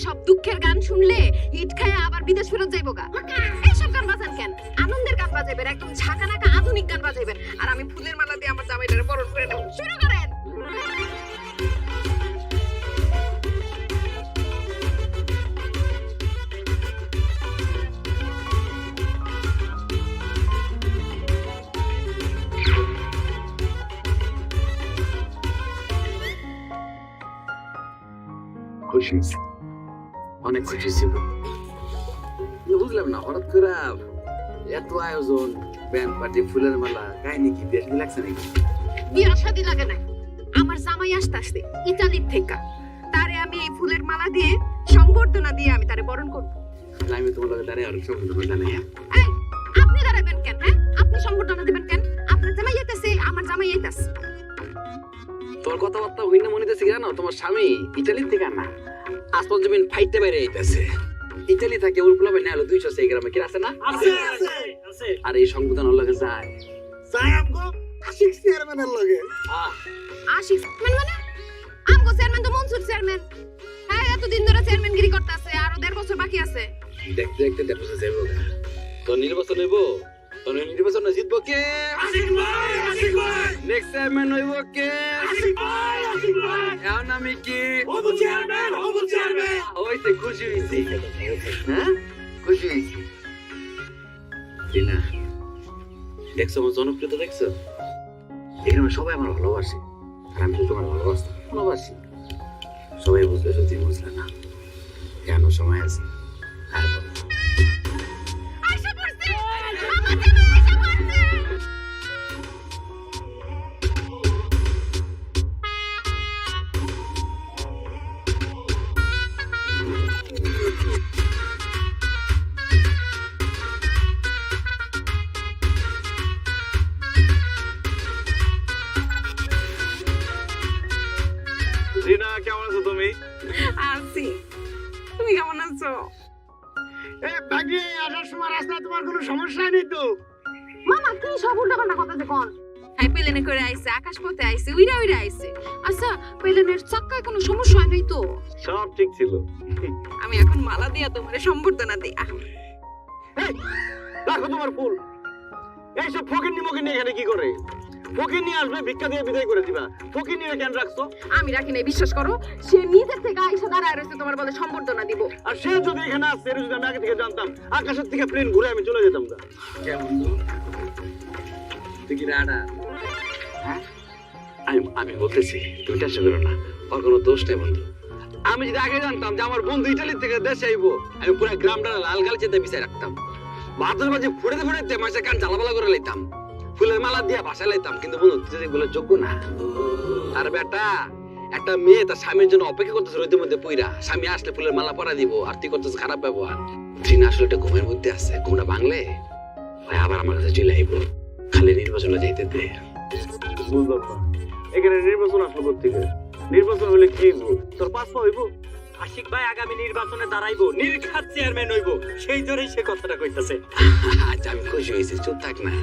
সব দুঃখের গান শুনলে হিট খায় আবার বিদেশ ফেরত যাইবো গা। এইসব গান বাজান কেন? আনন্দের গান বাজাইবেন, একদম ঝাঁকানাকা আধুনিক গান বাজাইবেন। আর আমি ফুলের মালা দিয়ে আমার জামাইটারে বরণ করে নেব। শুরু করেন। খুশি অনেক খুশি ছিল, বুঝলাম না হঠাৎ করে এত আয়োজন, ব্যান্ড পার্টি, ফুলের মালা, কাহিনী কি বেশি লাগছে নাকি? বিয়া শাদী লাগে না, আমার জামাই আসতে ইতালির থেকে, তারে আমি এই ফুলের মালা দিয়ে সংবর্ধনা দিয়ে আমি তারে বরণ করব। আমি তোমার লগে দাঁড়িয়ে আর সংবর্ধনা জানাই। এই আপনি দাঁড়াবেন কেন? হ্যাঁ, আপনি সংবর্ধনা দিবেন কেন? আপনার জামাই আইতাছে, আমার জামাই আইতাছে। তোর কথাবার্তা হই না মনে হইতেছে কেন? তোমার স্বামী ইতালির থেকে না, আসমান জমিন ফাইটতে বাইরে আইতাছে। ইতালি থাকে ওর পোলাবে না হলো 200 সেই গ্রামে কি আছে না? আছে আছে আছে। আর এই সংবর্ধনার লগে যায় আমগো আশিক চেয়ারম্যানের লগে। আশিক মানে আমগো চেয়ারম্যান তো মনসুর চেয়ারম্যান। হ্যাঁ, এতদিন ধরে চেয়ারম্যানগিরি করতেছে, আরো 1.5 বছর বাকি আছে। দেখতে দেখতে দেখতে যাইব। তো নির্বাচন হইব, তো নির্বাচনে জিতবো কে? আশিক ভাই, আশিক ভাই। নেক্সট চেয়ারম্যান হইব কে? আশিক ভাই, আশিক ভাই। এখন আমি কি হবু চেয়ারম্যান, হবু চেয়ারম্যান। হইতে খুশি হইছি। হ্যাঁ, খুশি হইছি। টিনা, দেখছো আমার জনপ্রিয়তা দেখছো? এখানে সবাই আমার ভালোবাসে, আর আমি তো তোমার ভালোবাসি। সবাই বুঝলে, সত্যি বুঝলে না কেন? সময় আছে। আর বলো। আশা করছি আমার জামাই আশা করছে। রিনা, কেমন আছো তুমি? আছি, তুমি কেমন আছো? এ ভাগ্যে আসার সময় রাস্তায় তোমার কোনো সমস্যা নেই তো? মামা কি সব উল্টাপাল্টা কথা যে কোন? হ্যাঁ, প্লেনে করে আইছে, আকাশপথে আইছে, উইরা আইছে। আচ্ছা, প্লেনের চাকায় কোনো সমস্যা হয় নাই তো? সব ঠিক ছিল। আমি এখন মালা দিয়া তোমারে সম্বর্ধনা দেই। এই, রাখো তোমার ফুল। এইসব ফকিন্নি মকিন্নি এখানে কি করে? ফকিন্নি আসবে, ভিক্ষা দিয়ে বিদায় করে দিবা। ফকিন্নি কেন রাখছো? আমি রাখি নাই, বিশ্বাস করো। সে নিজের থেকে আইসা দাঁড়ায় রয়েছে, তোমার বলে সম্বর্ধনা দিব। আর সে যদি এখানে আসছে, যদি আমি আগে থেকে জানতাম, আকাশের থেকে প্লেন ঘুরে আমি চলে যেতাম না। কেমন তুই কি রাডা? হ্যাঁ, আমি বলতেছি তুমি টেনশন করো না, ওর কোনো দোষ নেই বন্ধু। আমি যদি আগে জানতাম যে আমার বন্ধু ইটালি থেকে দেশে আইবো, আমি পুরো গ্রামটা লাল গালি চেতে বিছাই রাখতাম। বাদল বাজে ফুড়ে ফুড়ে মাসে কান জ্বালাপালা করে লাইতাম, ফুলের মালা দিয়ে বাসায় লাইতাম। কিন্তু বন্ধু তুই যদি বলে যোগ্য না। আর বেটা, একটা মেয়ে তার স্বামীর জন্য অপেক্ষা করতেছে রোদের মধ্যে পুইরা, স্বামী আসলে ফুলের মালা পরা দিব, আর তুই করতেছে খারাপ ব্যবহার। ট্রিনা আসলে একটা ঘুমের মধ্যে আছে, ঘুমটা ভাঙলে ভাই আবার আমার কাছে চলে আইবো। খালি নির্বাচনে যাইতে দে। বুঝলাম না, এখানে নির্বাচন আসলো কোথেকে? নির্বাচন হলে কি হইব? তোর পাস হইব? আশিক ভাই আগামী নির্বাচনে দাঁড়াইবো, নির্ঘাত চেয়ারম্যান হইব, সেই জন্যই সে কথাটা কইতাছে। আচ্ছা, আমি খুশি হয়েছি, চুপ থাক না।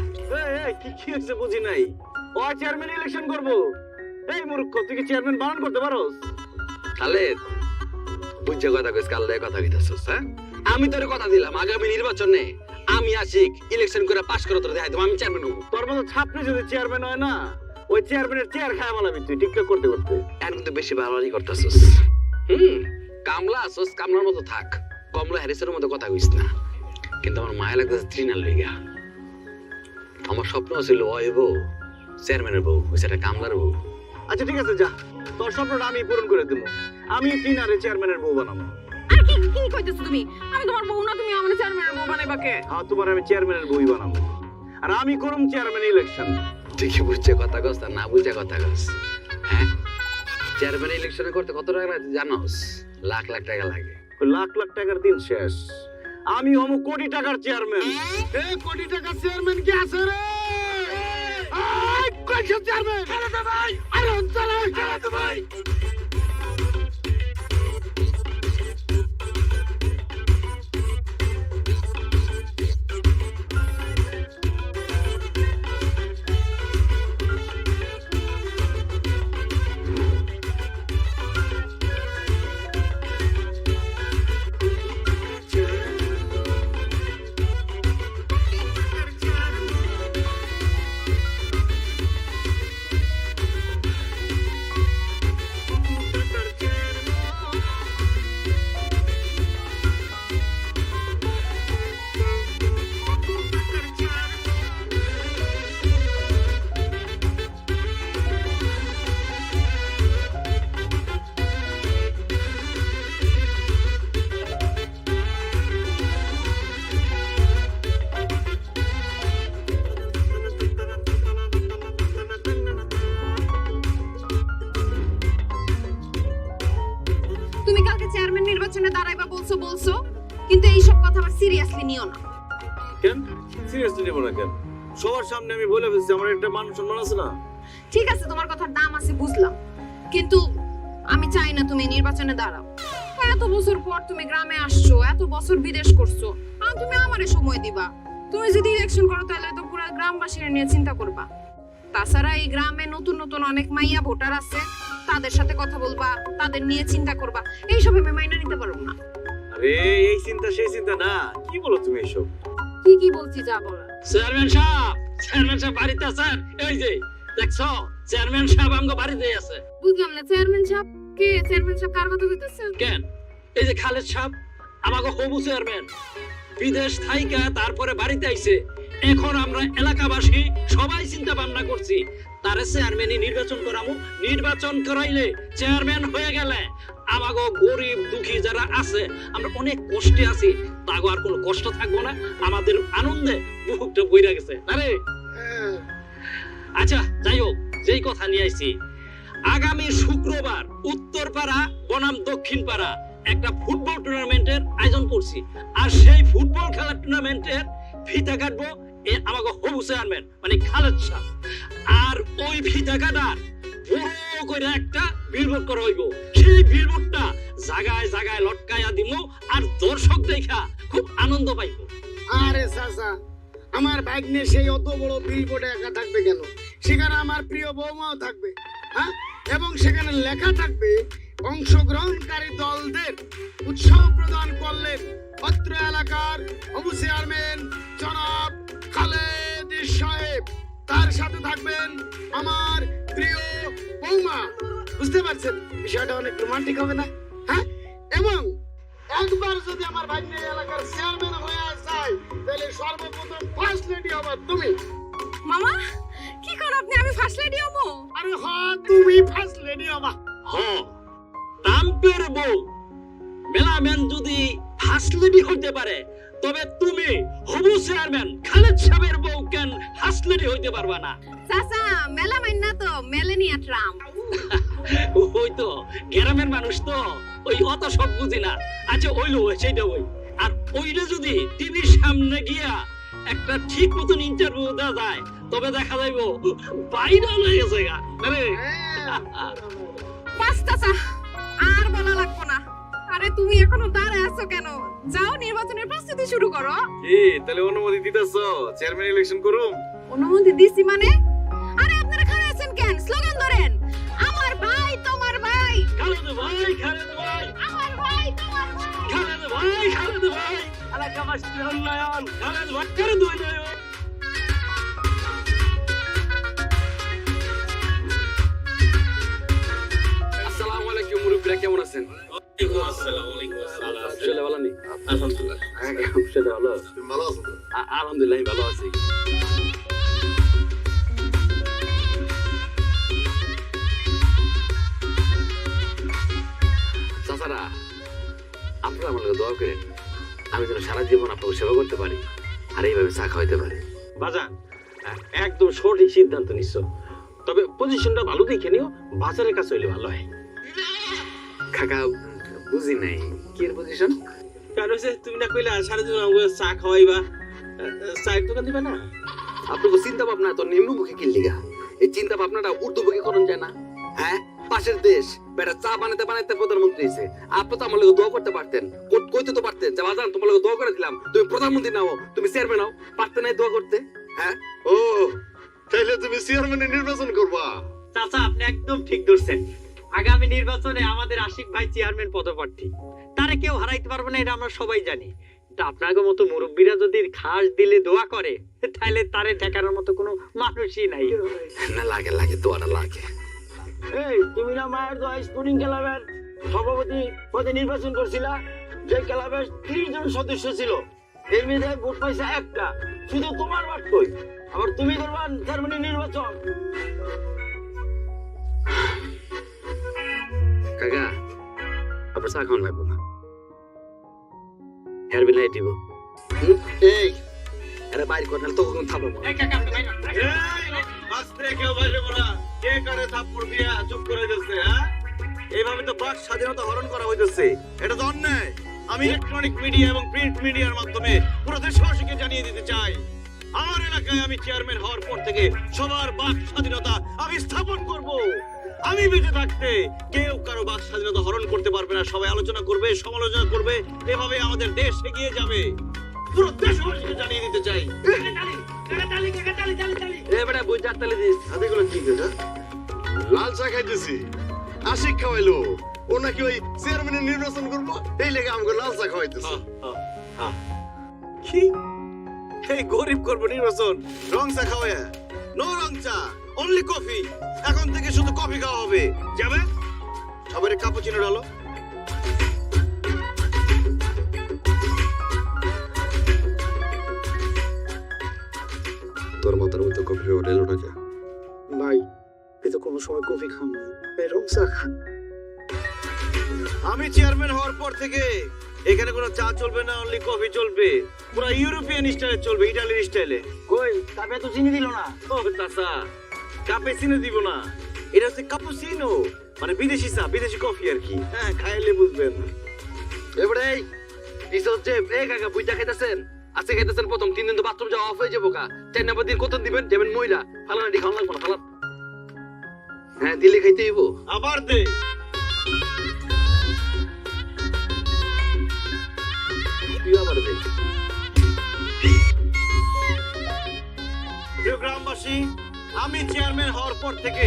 কি হচ্ছে বুঝি নাই। ও চেয়ারম্যান ইলেকশন করবো? এই মূর্খ, তুই কি চেয়ারম্যান বানান করতে পারোস? তাহলে বুঝছে কথা কইস, কাল কথা কইতাছস? হ্যাঁ, আমি তোর কথা দিলাম আগামী নির্বাচনে আমি আশিক ইলেকশন করে পাস করে তোর দেখাই দেবো আমি চেয়ারম্যান হবো। তোর মতো ছাত্রী যদি চেয়ারম্যান হয় না, ওই চেয়ারম্যানের চেয়ার খায় মালাবি তুই টিকটক করতে করতে। এখন কিন্তু বেশি বাড়াবাড়ি করতেছস। কামলা আসস, কামলার মতো থাক, কমলা হ্যারিসের মতো কথা কইস না। কিন্তু আমার মায়া লাগতেছে ট্রিনার লইগা। আমার স্বপ্ন ছিল ওই বউ চেয়ারম্যানের বউ, ওই সেটা কামলার বউ। আচ্ছা ঠিক আছে, যা, তোর স্বপ্নটা আমি পূরণ করে দেবো। আমি টিনারে চেয়ারম্যানের বউ বানাবো। আর কি কি কইতেছো তুমি? আমি তোমার বউ না, তুমি আমার চেয়ারম্যানের বউ বানাইবা কে? হ্যাঁ, তোমার আমি চেয়ারম্যানের বউই বানাবো। আর আমি করুম চেয়ারম্যান ইলেকশন। ঠিকই বুঝছে কথা কস, না বুঝে কথা কস। হ্যাঁ, চেয়ারম্যান ইলেকশনে করতে কত টাকা লাগে জানোস? লাখ লাখ টাকা লাগে। ওই লাখ লাখ টাকার দিন শেষ। আমি হম কোটি টাকার চেয়ারম্যান। এ কোটি টাকার চেয়ারম্যান কি আছে রে? এই কইছো চেয়ারম্যান? খেলাতে ভাই, আরে চলে খেলাতে ভাই। তুমি কালকে চেয়ারম্যান নির্বাচনে দাঁড়াইবা বলছো বলছো, কিন্তু এইসব কথা আবার সিরিয়াসলি নিও না। কেন সিরিয়াসলি নেব না কেন? সবার সামনে আমি বলে ফেলছি, আমার একটা মান সম্মান আছে না? ঠিক আছে, তোমার কথার দাম আছে বুঝলাম, কিন্তু আমি চাই না তুমি নির্বাচনে দাঁড়াও। এত বছর পর তুমি গ্রামে আসছো, এত বছর বিদেশ করছো, আর তুমি আমারে সময় দিবা। তুমি যদি ইলেকশন করো তাহলে তো পুরো গ্রামবাসীরা নিয়ে চিন্তা করবা। তাছাড়া এই গ্রামে নতুন নতুন অনেক মাইয়া ভোটার আছে, তাদের সাথে কথা বলবা, তাদের নিয়ে চিন্তা করবা। এইসব আমি মাইনা নিতে পারবো না। আরে এই চিন্তা সেই চিন্তা না, কি বলো তুমি এসব? কি বলছি যা বলার। চেয়ারম্যান সাহেব বাড়িতে আছেন? এই যে দেখছো, চেয়ারম্যান সাহেব আমগো বাড়িতে আছে। বুঝলাম না, চেয়ারম্যান সাহেব কে? চেয়ারম্যান সাহেব কার কথা কইতেছেন? কেন, এই যে খালেদ সাহেব আমাগো হবু চেয়ারম্যান, বিদেশ থাইকা তারপরে বাড়িতে আইছে। এখন আমরা এলাকাবাসী সবাই চিন্তা ভাবনা করছি তারে চেয়ারম্যানই নির্বাচন করামু। নির্বাচন করাইলে চেয়ারম্যান হয়ে গেলে আমাগো গরিব দুঃখী যারা আছে, আমরা অনেক কষ্টে আছি, তাগো আর কোনো কষ্ট থাকবো না, আমাদের আনন্দে বুকটা বইরা গেছে। আরে আচ্ছা, যাই হোক, যেই কথা নিয়ে আইছি, আগামী শুক্রবার উত্তরপাড়া বনাম দক্ষিণপাড়া একটা ফুটবল টুর্নামেন্টের আয়োজন করছি। আর সেই ফুটবল খেলার টুর্নামেন্টের ফিতা কাটবো আমাকে হবু চেয়ারম্যান মানে খালেদ সাহেব। আর ওই ফিতা কাটার বড় করে একটা বিলবোর্ড করা হইব। সেই বিলবোর্ডটা জায়গায় জায়গায় লটকাইয়া দিমু, আর দর্শক দেখা খুব আনন্দ পাইব। আরে চাচা, আমার ভাগ্নে সেই অত বড় বিলবোর্ডে একা থাকবে কেন? সেখানে আমার প্রিয় বৌমাও থাকবে, হ্যাঁ? এবং সেখানে লেখা থাকবে অংশগ্রহণকারী দলদের উৎসাহ প্রদান করলেন অত্র এলাকার হবু চেয়ারম্যান জনাব খালেদ সাহেব। তার সাথে থাকবেন আমার প্রিয় বৌমা। বুঝতে পারছেন বিষয়টা অনেক রোমান্টিক হবে না? হ্যাঁ, এবং একবার যদি আমার ভাগ্নে এলাকার চেয়ারম্যান হয়ে যায় তাহলে সর্বপ্রথম ফার্স্ট লেডি হবে তুমি। মামা কি করো আপনি? আমি ফার্স্ট লেডি হবো? আরে হ্যাঁ, তুমি ফার্স্ট লেডি হবা। হ্যাঁ, ট্রাম্পের বউ মেলাম্যান যদি ফার্স্ট লেডি হইতে পারে, তবে তুমি হবু চেয়ারম্যান খালেদ সাহেবের বউ কেন ফার্স্ট লেডি হইতে পারবা না? চাচা মেলামাইন না তো, মেলেনিয়া ট্রাম্প। ওই তো গ্রামের মানুষ তো, ওই অত সব বুঝি না। আচ্ছা ওইলো সেইটা ওই, আর ওইটা যদি টিভির সামনে গিয়া একটা ঠিক মতন ইন্টারভিউ দেওয়া যায়, তবে দেখা যাইব ভাইরাল হয়ে গেছে গা। আরে বাস চাচা, আর বলা লাগবো না। আরে তুমি এখনো দাঁড়ায় আছো কেন? যাও নির্বাচনের প্রস্তুতি শুরু করো। কি তাহলে অনুমতি দিতেছ চেয়ারম্যান ইলেকশন করুম? অনুমতি দিছি মানে? আরে আপনারা খাড়া আছেন কেন? স্লোগান ধরেন, আমার ভাই তোমার ভাই, খালেদ ভাই, খালেদ ভাই, আমার ভাই তোমার ভাই, খালেদ ভাই, খালেদ ভাই, এলাকাবাসীর উন্নয়ন, খালেদ ভাই করে উন্নয়ন। আসসালামু আলাইকুম মুরব্বিরা, কেমন আছেন? শরীর ভালো নেই? আলহামদুলিল্লাহ। শরীর ভালো? ভালো আছো? আলহামদুলিল্লাহ ভালো আছি। চাচারা, আপনারা আমার দোয়া করেন, আমি যেন সারা জীবন আপনাকে সেবা করতে পারি আর এইভাবে চা খাওয়াইতে পারি। বাজান, একদম সঠিক সিদ্ধান্ত নিচ্ছ, তবে পজিশনটা ভালো দেখে নিও, বাজারের কাছে হইলে ভালো হয়। কাকা বুঝি নাই, কি এর পজিশন? কারণ তুমি না কইলা সারা জীবন আমাকে চা খাওয়াইবা, চায়ের দোকান দিবা না? আপনাকে চিন্তা ভাবনা তো নিম্নমুখী কি লিগা? এই চিন্তা ভাবনাটা ঊর্ধ্বমুখী করুন যায় না? হ্যাঁ, পাশের দেশ বেটা চা বানাতে বানাতে প্রধানমন্ত্রী হয়েছে। আপনি তো আমার লোক দোয়া করতে পারতেন, কইতে তো পারতেন যে বাজান তোমার লোক দোয়া করে দিলাম, তুমি প্রধানমন্ত্রী নাও, তুমি চেয়ারম্যান নাও, পারতে নাই দোয়া করতে? হ্যাঁ, ও তাইলে তুমি চেয়ারম্যানের নির্বাচন করবা? চাচা আপনি একদম ঠিক ধরছেন। আগামী নির্বাচনে আমাদের আশিক ভাই চেয়ারম্যান পদপ্রার্থী, তারে কেউ হারাইতে পারবে না, এটা আমরা সবাই জানি। কিন্তু আপনাদের মতো মুরব্বীরা যদি খাস দিলে দোয়া করে, তাহলে তারে ঠেকানোর মতো কোনো মানুষই নাই। না লাগে লাগে দোয়াটা লাগে। এই তুমি না মায়ের দোয়া স্পোর্টিং ক্লাবের সভাপতি পদে নির্বাচন করছিলা, যে ক্লাবের 30 জন সদস্য ছিল, এর মধ্যে ভোট পাইছে একটা, শুধু তোমার ভোট কই? আবার তুমি করবা চেয়ারম্যানের নির্বাচন? কাকা আপনার চা খাওয়ান লাগবো না, হেয়ার বিলাই দিব। এই আরে বাইর কর নাহলে তো কখন থাকবো। আস্তে কেউ বাইরে বলা, কে কারে থাপ্পড় দিয়া চুপ করে দিচ্ছে? হ্যাঁ, এইভাবে তো বাক স্বাধীনতা হরণ করা হইতেছে, এটা তো অন্যায়। আমি ইলেকট্রনিক মিডিয়া এবং প্রিন্ট মিডিয়ার মাধ্যমে পুরো দেশবাসীকে জানিয়ে দিতে চাই, আমার এলাকায় আমি চেয়ারম্যান হওয়ার পর থেকে সবার বাক স্বাধীনতা আমি স্থাপন করব। আমি বেঁচে থাকতে কেউ কারো বাক স্বাধীনতা হরণ করতে পারবে না। সবাই আলোচনা করবে, সমালোচনা করবে, এভাবে আমাদের দেশ এগিয়ে যাবে। পুরো দেশবাসীকে জানিয়ে দিতে চাই। এ বেটা বই চারতালি দিস। আদিগুলো কি এটা? লাল চা খাইতেছি, আশিক খাওয়াইলো, ও নাকি ওই চেয়ারম্যানের নির্বাচন করবো, এই লেগে আমাকে লাল চা খাওয়াইতেছে। কি এই গরিব করবো নির্বাচন রং চা খাওয়ায়? নো রং চা, অনলি কফি। এখন থেকে শুধু কফি খাওয়া হবে। যাবে সবাই কাপুচিনো ডালো। তোর মাথার মধ্যে কফি খাওয়া এলো না যা। ভাই এ তো কোনো সময় কফি খান না, এই রং চা খান। আমি চেয়ারম্যান হওয়ার পর থেকে এখানে কোনো চা চলবে না, অনলি কফি চলবে। পুরো ইউরোপিয়ান স্টাইলে চলবে, ইটালির স্টাইলে। কই কাপে তো চিনি দিল না। ও চাচা, কাপে চিনি দিব না, এটা হচ্ছে কাপুচিনো, মানে বিদেশি চা, বিদেশি কফি আর কি। হ্যাঁ, খাইলে বুঝবেন। এবারে এই পিছে হচ্ছে এই কাকা বুইটা খাইতেছেন, আজকে খাইতেছেন প্রথম 3 দিন তো বাথরুম যাওয়া অফ হয়ে যাবো কা। 4 নম্বর দিন কত দিবেন? যাবেন মহিলা ফালানা ডি খাওয়া লাগবো না, ফালান। হ্যাঁ দিলে খাইতে হইব। আবার দে। তুই আবার দে। প্রিয় গ্রামবাসী, আমি চেয়ারম্যান হওয়ার পর থেকে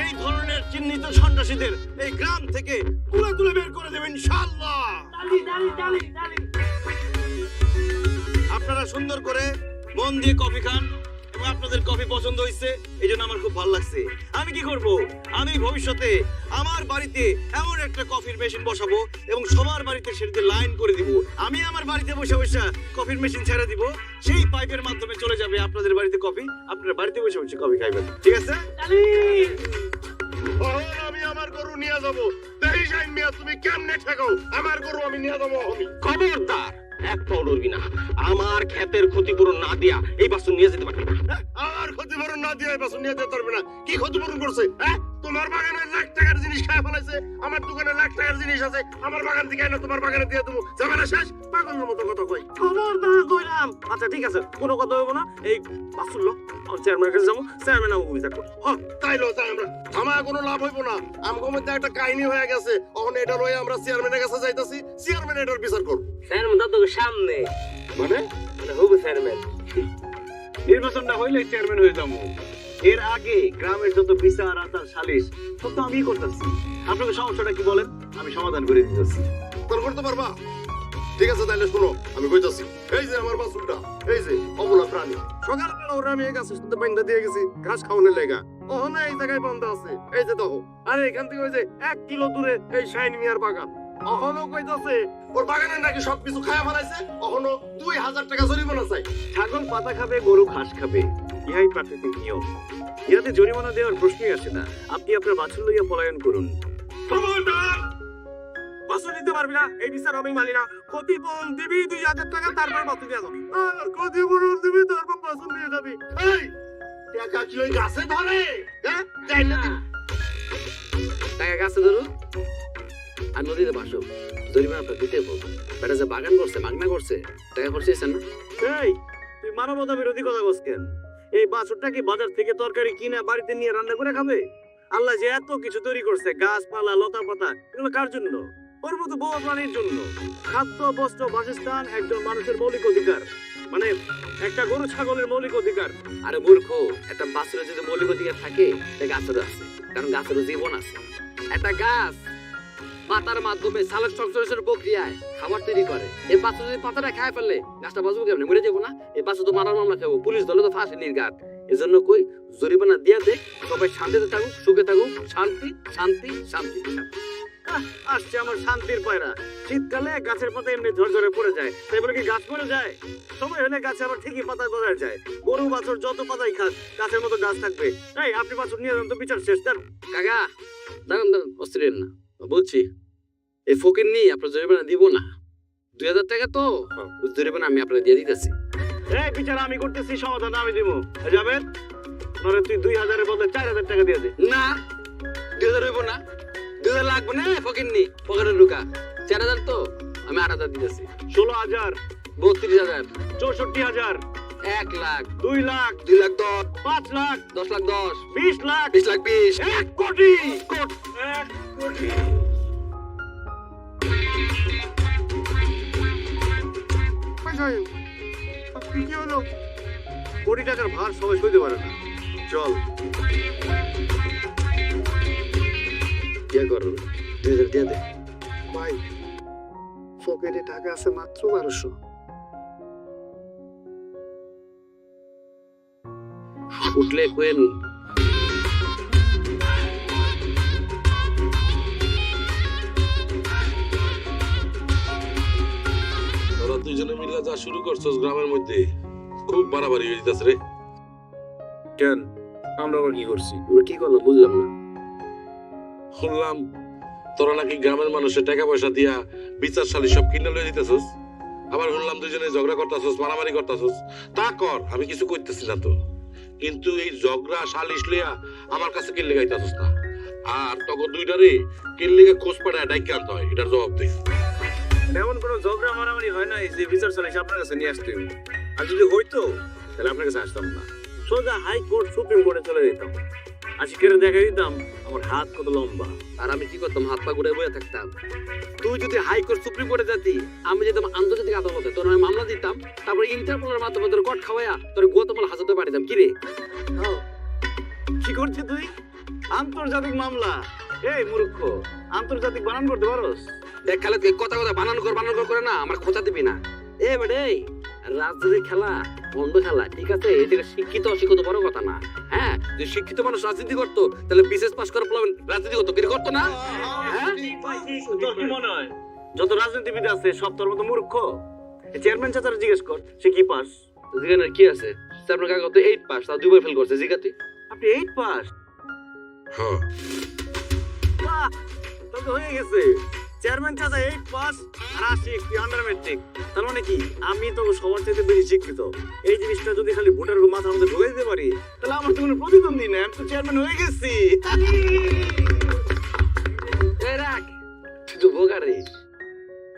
এই ধরনের চিহ্নিত সন্ত্রাসীদের এই গ্রাম থেকে তুলে বের করে দেবেন ইনশাআল্লাহ। আপনারা সুন্দর করে মন দিয়ে কফি খান এবং আপনাদের কফি পছন্দ হয়েছে, এই জন্য আমার খুব ভালো লাগছে। আমি কি করব, আমি ভবিষ্যতে আমার বাড়িতে এমন একটা কফির মেশিন বসাবো এবং সবার বাড়িতে সেটাতে লাইন করে দিব। আমি আমার বাড়িতে বসে বসে কফির মেশিন ছেড়ে দিব, সেই পাইপের মাধ্যমে চলে যাবে আপনাদের বাড়িতে কফি, আপনারা বাড়িতে বসে বসে কফি খাইবেন। ঠিক আছে? আমি আমার গরু নিয়ে যাবো। দেহি শাইন মিয়া, তুমি কেমনে ঠেকাও? আমার গরু আমি নিয়ে যাবো। আমি খবরদার এক পাও লড়বি না। আমার ক্ষেতের ক্ষতিপূরণ না দিয়া এই বাসন নিয়ে যেতে পারবি না। আমার ক্ষতিপূরণ না দিয়ে বাসন নিয়ে যেতে পারবে না? কি ক্ষতিপূরণ করছে? হ্যাঁ, তোমার বাগানে লাখ টাকার জিনিস খায় ফেলাইছে, আমার দোকানে লাখ টাকার জিনিস আছে, আমার বাগান থেকে এনে তোমার বাগানে দিয়ে দেবো। ঝামেলা শেষ। পাগলের মতো কথা কই। খবরদার কইলাম। আচ্ছা ঠিক আছে, কোনো কথা হইব না। এই বাসুল লোক চেয়ারম্যানের কাছে যাবো, চেয়ারম্যান আমাকে বিচার করবো। তাইলো তাই আমরা থামা, কোনো লাভ হইব না। আমগো মধ্যে একটা কাহিনী হয়ে গেছে, এখন এটা লয়ে আমরা চেয়ারম্যানের কাছে যাইতাছি, চেয়ারম্যান এটার বিচার করব। চেয়ারম্যান তো সামনে, মানে হবু চেয়ারম্যান। নির্বাচনটা হইলে চেয়ারম্যান হয়ে যাবো। এর আগে গ্রামের যত বিচার আচার সালিশ সব তো আমিই করতেছি। আপনাকে সমস্যাটা কি বলেন, আমি সমাধান করে দিতেছি। তোর করতে পারবা? ঠিক আছে, তাহলে শোনো, আমি কইতাছি। এই যে আমার বাছুরটা, এই যে অবলা প্রাণী, সকালবেলা ওরা আমি এই গাছের সাথে বাইন্ধা দিয়ে গেছি ঘাস খাওয়ানোর লেগা। ওখানে এই জায়গায় বন্ধ আছে, এই যে দেখো। আর এখান থেকে ওই যে 1 কিলো দূরে এই শাইন মিয়ার বাগান। অহনো কইতাছে ওর বাগানে নাকি সবকিছু খায়া ফেলাইছে, অহনো 2000 টাকা জরিমানা চাই। ছাগল পাতা খাবে, গরু ঘাস খাবে, ইহাই প্রাকৃতিক নিয়ম। ইহাতে জরিমানা দেওয়ার প্রশ্নই আসে না। আপনি আপনার বাছুর লইয়া পলায়ন করুন। বাসুল দিতে পারবি না, এই বিচার আমি মানি না। ক্ষতিপূরণ দিবি 2000 টাকা, তারপর বাসুল দিয়ে যাবি। ক্ষতিপূরণ দিবি, তারপর বাসুল দিয়ে যাবি। এই টাকা কি ওই গাছে ধরে? হ্যাঁ, তাই না? টাকা গাছে ধরু, আর নদীতে বাসো জরিমানা আপনার দিতে হবো। বেটা যে বাগান করছে মাগনা করছে টাকা খরচ হয়েছে না? এই তুই মানবতা বিরোধী কথা বলছ কেন? এই বাছুরটা কি বাজার থেকে তরকারি কিনে বাড়িতে নিয়ে রান্না করে খাবে? আল্লাহ যে এত কিছু তৈরি করছে, গাছপালা লতা পাতা, এগুলো কার জন্য? ওর মতো বহু প্রাণীর জন্য। খাদ্য বস্ত্র বাসস্থান একজন মানুষের মৌলিক অধিকার, মানে একটা গরু ছাগলের মৌলিক অধিকার। আরে মূর্খ, একটা বাছুরের যদি মৌলিক অধিকার থাকে তা গাছেরও আছে, কারণ গাছেরও জীবন আছে। একটা গাছ পাতার মাধ্যমে সালোক সংশ্লেষণের প্রক্রিয়ায় খাবার তৈরি করে। এই বাছুর যদি পাতাটা খায় ফেললে গাছটা বাঁচবো কেমনে? মরে যাবো না? এই বাছুর তো মারার মামলা খাবো, পুলিশ দলে তো ফাঁসি নির্ঘাত। এজন্য কই জরিমানা দিয়া দে, সবাই শান্তিতে থাকুক, সুখে থাকুক। শান্তি শান্তি শান্তি শান্তি। আসছে আমার শান্তির পয়রা। শীতকালে গাছের পাতা এমনি ঝরঝরে পড়ে যায়, তাই বলে কি গাছ পড়ে যায়? সময় হলে গাছে আবার ঠিকই পাতা গজায় যায়। গরু বাছুর যত পাতাই খাক, গাছের মতো গাছ থাকবে। এই আপনি বাছুর নিয়ে যান তো, বিচার শেষ। তার কাকা দাঁড়ান দাঁড়ান, অস্থির না, বলছি এই ফকির নিয়ে আপনার জরিমানা দিব না। 2000 টাকা তো ওই জরিমানা আমি আপনাকে দিয়ে দিতেছি। এই বিচার আমি করতেছি, সমাধান আমি দিব। যাবেন নরে তুই 2000-এর বদলে 4000 টাকা দিয়ে দে। না 2000 হইব না, 2000 লাগবে না। ফকির নি পকেটে ঢুকা 4000 তো আমি 8000 দিতেছি। 16,000, 32,000, 64,000, 1 লাখ, 2 লাখ, 2 লাখ 10, 5 লাখ, 10 লাখ 10, 20 লাখ, 20 লাখ 20, 1 কোটি। 1 কোটি। কি হলো? কোটি টাকার ভার সবাই সইতে পারে না। চল কি করব? 2000 দিয়ে দে। ভাই পকেটে টাকা আছে মাত্র 1200। উঠলে কোয়েন তোরা দুইজনে মিলে যা শুরু করছস গ্রামের মধ্যে, খুব বাড়াবাড়ি হয়ে যেতেছে রে। কেন আমরা আবার কি করছি? আমরা কি করলাম বুঝলাম না। শুনলাম তোরা নাকি গ্রামের মানুষের টাকা পয়সা দিয়া বিচার সালিশ সব কিনে লয়ে দিতেছস। আবার শুনলাম দুইজনে ঝগড়া করতেছস, মারামারি করতেছস। তা কর, আমি কিছু কইতেছি না তো, কিন্তু এই ঝগড়া সালিশ লইয়া আমার কাছে কিনলে গাইতেছস না। আর তখন দুইটারে কিনলে খোঁজ পাঠায় ডাইকে আনতে হয়, এটার জবাব দে। এমন কোনো ঝগড়া মারামারি হয় না যে বিচার সালিশ আপনার কাছে নিয়ে আসতে হবে। আর যদি হইতো তাহলে আপনার কাছে আসতাম না, সোজা হাইকোর্ট সুপ্রিম কোর্টে চলে যেতাম। আজকের দেখা দিতাম আমার হাত কত লম্বা। আর আমি কি করতাম? হাত পা ঘুরে বয়ে থাকতাম। তুই যদি হাইকোর্ট সুপ্রিম কোর্টে যেতি, আমি যেতাম আন্তর্জাতিক আদালতে, তোর আমি মামলা দিতাম, তারপর ইন্টারপোলের মাধ্যমে তোর কোর্ট খাওয়াইয়া তোর গৌতমলা হাজতে পাঠিতাম। কি রে কি করছিস তুই? আন্তর্জাতিক মামলা? এই মূর্খ, আন্তর্জাতিক বানান করতে পারোস? দেখ খালে তুই কথা কথা বানান কর করে না আমার খোঁচা দিবি না। এ বেডে রাজনীতির খেলা বন্ধ খেলা, ঠিক আছে? এটা শিক্ষিত অশিক্ষিত বড় কথা না। হ্যাঁ, যদি শিক্ষিত মানুষ রাজনীতি করতো তাহলে বিশেষ পাস করা প্লাবেন রাজনীতি করতো, কিন্তু করতো না। হ্যাঁ, তোর কি মনে হয় যত রাজনীতিবিদ আছে সব তোর মতো মূর্খ? চেয়ারম্যান চাচার জিজ্ঞেস কর, সে কি পাস? যেখানে কি আছে আপনার কাকা তো 8 পাস, তাও 2 বার ফেল করছে। জিগাতি আপনি 8 পাস? হ্যাঁ, বাহ, তাহলে তো হয়ে গেছে। চেয়ারম্যান চাচা 8 পাস আর আশিক তুই আন্ডার ম্যাট্রিক। তার মানে কি আমি তো সবার চাইতে বেশি শিক্ষিত। এই জিনিসটা যদি খালি ভোটার মাথার মধ্যে ঢুকে দিতে পারি তাহলে আমার তো কোনো প্রতিদ্বন্দ্বী নেই, আমি তো চেয়ারম্যান হয়ে গেছি। এই রাখ, তুই তো বোকা রে।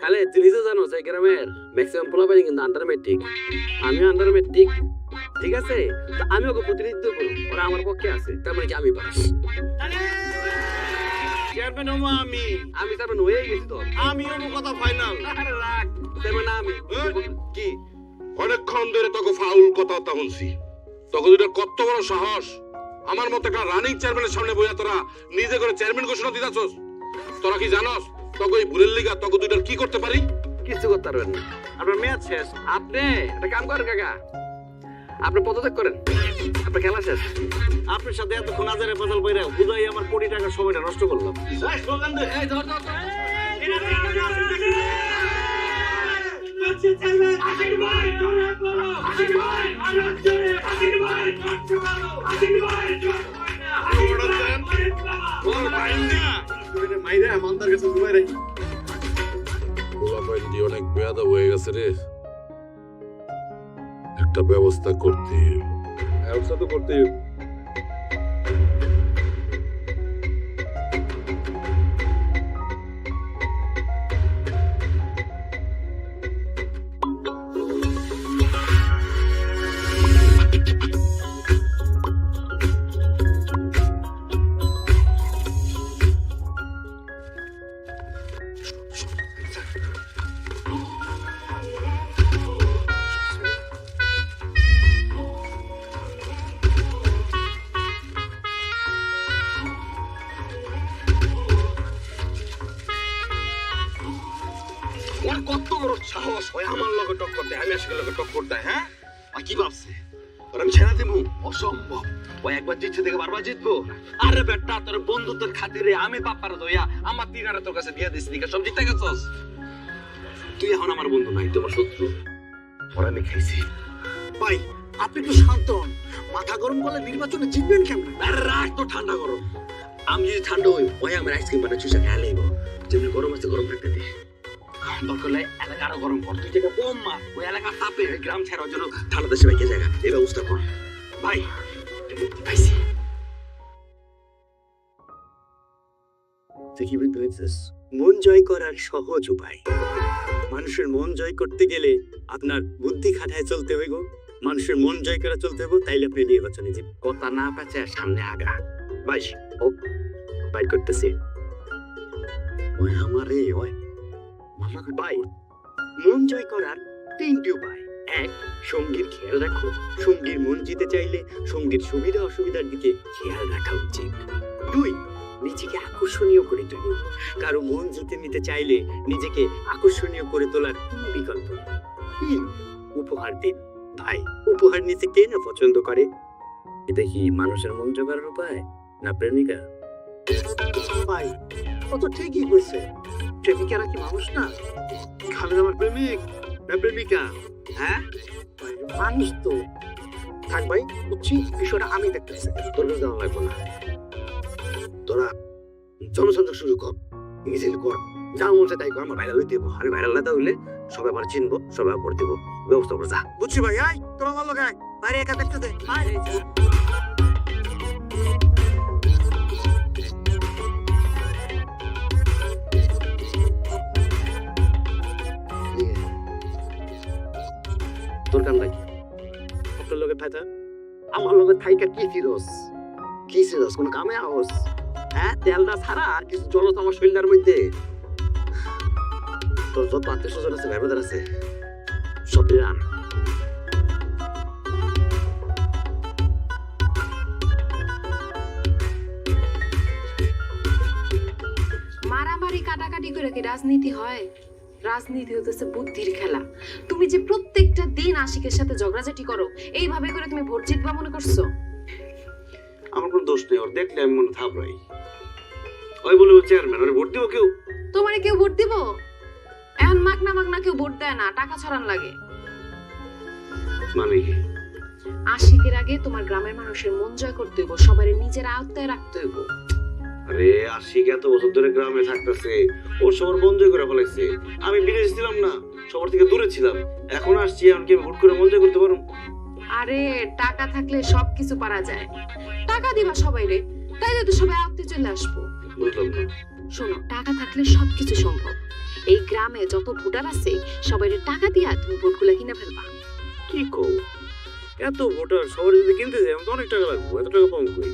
খালে তুই নিজে জানো যে গ্রামের ম্যাক্সিমাম পোলাপানি কিন্তু আন্ডার ম্যাট্রিক, আমিও আন্ডার ম্যাট্রিক, ঠিক আছে? তো আমি ওকে প্রতিনিধিত্ব করবো, ওরা আমার পক্ষে আছে, তার মানে কি আমি পাস। চেয়ারম্যান হবো আমি। আমি তার মানে হয়ে গেছি তো। আমি হবো কথা ফাইনাল। আরে রাখ, তার মানে আমি কি অনেকক্ষণ ধরে তোকে ফাউল কথা শুনছি। তোকে দুইটার কত বড় সাহস! আমার মতো একটা রানিং চেয়ারম্যানের সামনে বইয়া তোরা নিজে করে চেয়ারম্যান ঘোষণা দিতেছস। তোরা কি জানোস তোকে এই ভুলের লিগা তোকে দুইটার কি করতে পারি? কিছু করতে পারবেন না। আপনার মেয়াদ শেষ। আপনি একটা কাম করেন কাকা, আপনি পদত্যাগ করেন, আপনার খেলা শেষ। আপনার সাথে এতক্ষণ আজারে পাতাল বইরা বুঝাই আমার কোটি টাকার সময়টা নষ্ট করলাম। অনেক বেয়াদব হয়ে গেছে রে, একটা ব্যবস্থা করতে ওর কত বড় সাহস হয় আমার লগে টক্কর দেয়, আমি আশিকের লগে টক্কর দেয়, হ্যাঁ? আর কি ভাবছে ওর আমি ছেড়ে দেবো? অসম্ভব। ওই একবার জিতছে থেকে বারবার জিতবো? আরে বেটা, তোর বন্ধুত্বের খাতিরে আমি বাপ্পারে দইয়া আমার তিনারে তোর কাছে দিয়ে দিস, দিকে সব জিতে গেছস। তুই এখন আমার বন্ধু নাই, তোমার শত্রু। ওরা আমি খাইছি। ভাই আপনি একটু শান্ত হন, মাথা গরম করলে নির্বাচনে জিতবেন কেমন? আরে রাখ তো ঠান্ডা গরম। আমি যদি ঠান্ডা হই, ওই আমার আইসক্রিম বানায় চুষা খেয়ে আলাইব। যেমনি গরম আছে গরম রাখতে দে। দরকার হলে এলাকা আরো গরম কর, তুই যেটা বোম মার, ওই এলাকার তাপে ওই গ্রাম ছেড়ার জন্য ঠান্ডা দেশে বাইকে জায়গা, এই ব্যবস্থা কর। ভাই পাইছি। তুই কি বুঝতে পেরেছিস? মন জয় করার সহজ উপায়। মানুষের মন জয় করতে গেলে আপনার বুদ্ধি খাটায় চলতে হইব, মানুষের মন জয় করে চলতে হইব, তাইলে আপনি নির্বাচনে জিতবেন। কথা না পাচ্ছে সামনে আগা। বাইশ ও বাইর করতেছি। ওই আমারে ওই বাই, মন জয় করার তিনটি উপায়। এক, সঙ্গীর খেয়াল রাখো। সঙ্গীর মন জিতে চাইলে সঙ্গীর সুবিধা অসুবিধার দিকে খেয়াল রাখা উচিত। দুই, নিজেকে আকর্ষণীয় করে তুলি। কারো মন জিতে নিতে চাইলে নিজেকে আকর্ষণীয় করে তোলার কোনো বিকল্প নেই। তিন, উপহার দিন। ভাই, উপহার নিতে কে না পছন্দ করে? এটা কি মানুষের মন জোগাড়ের উপায় না প্রেমিকা? ভাই ও তো ঠিকই কইছে, প্রেমিকারা কি মানুষ না? খালেদ আমার প্রেমিক না প্রেমিকা? হ্যাঁ, মানুষ তো। থাক ভাই, বুঝছি, বিষয়টা আমি দেখতেছি। তোর কাছে দেওয়া লাগবো না। তোরা জনসংযোগ শুরু কর, মিছিল কর, যা মন চায় তাই কর। আমার ভাইরাল হইতে আমি ভাইরাল না হইলে সবাই আমার চিনবো, সবাই আমার দিব, ব্যবস্থা করে যা। বুঝছি ভাই, আয় তোরা ভালো গায়, বাইরে একা দেখতে দে। তোর কান লাগি আপনার লোকের ফায়দা। আমার লগে থাইকা কি ফিরোস? কি ফিরোস? কোনো কামে আওস? হ্যাঁ, তেলটা ছাড়া আর কিছু জলত আমার শরীরের মধ্যে? তোর যত আত্মীয় স্বজন আছে, ভাই ব্রাদার আছে, সব রান। মারামারি কাটাকাটি করে কি রাজনীতি হয়? রাজনীতি হতেছে বুদ্ধির খেলা। তুমি যে প্রত্যেকটা দিন আশিকের সাথে ঝগড়াঝাটি করো, এইভাবে করে তুমি ভোট জিতবা মনে করছো? আমার কোনো দোষ নেই, ওর দেখলে আমি মনে থাবড়াই। ওই বলে ও চেয়ারম্যান, ওরে ভোট দিব কেউ? তোমারে কেউ ভোট দিব? এখন মাগনা মাগনা কেউ ভোট দেয় না, টাকা ছড়ান লাগে। মানে কি? আশিকের আগে তোমার গ্রামের মানুষের মন জয় করতে হইব, সবাই নিজের আয়ত্তায় রাখতে হইব। আরে আশিক এত বছর ধরে গ্রামে থাকতেছে, ওর সবার বন্ধ করে ফেলাইছে। আমি বিদেশে ছিলাম না, সবার থেকে দূরে ছিলাম, এখন আসছি, এখন কি ভোট করে মজা করতে পারো? আরে টাকা থাকলে সবকিছু পারা যায়। টাকা দিবা সবাই রে, তাইলে তো সবাই আয়ত্তে চলে আসবো। বুঝলাম না। শোনো, টাকা থাকলে সবকিছু সম্ভব। এই গ্রামে যত ভোটার আছে সবাই টাকা দিয়া তুমি ভোটগুলা কিনে ফেলবা। কি কও? এত ভোটার সবার যদি কিনতে যাই আমি তো অনেক টাকা লাগবে, এত টাকা পাবো কই?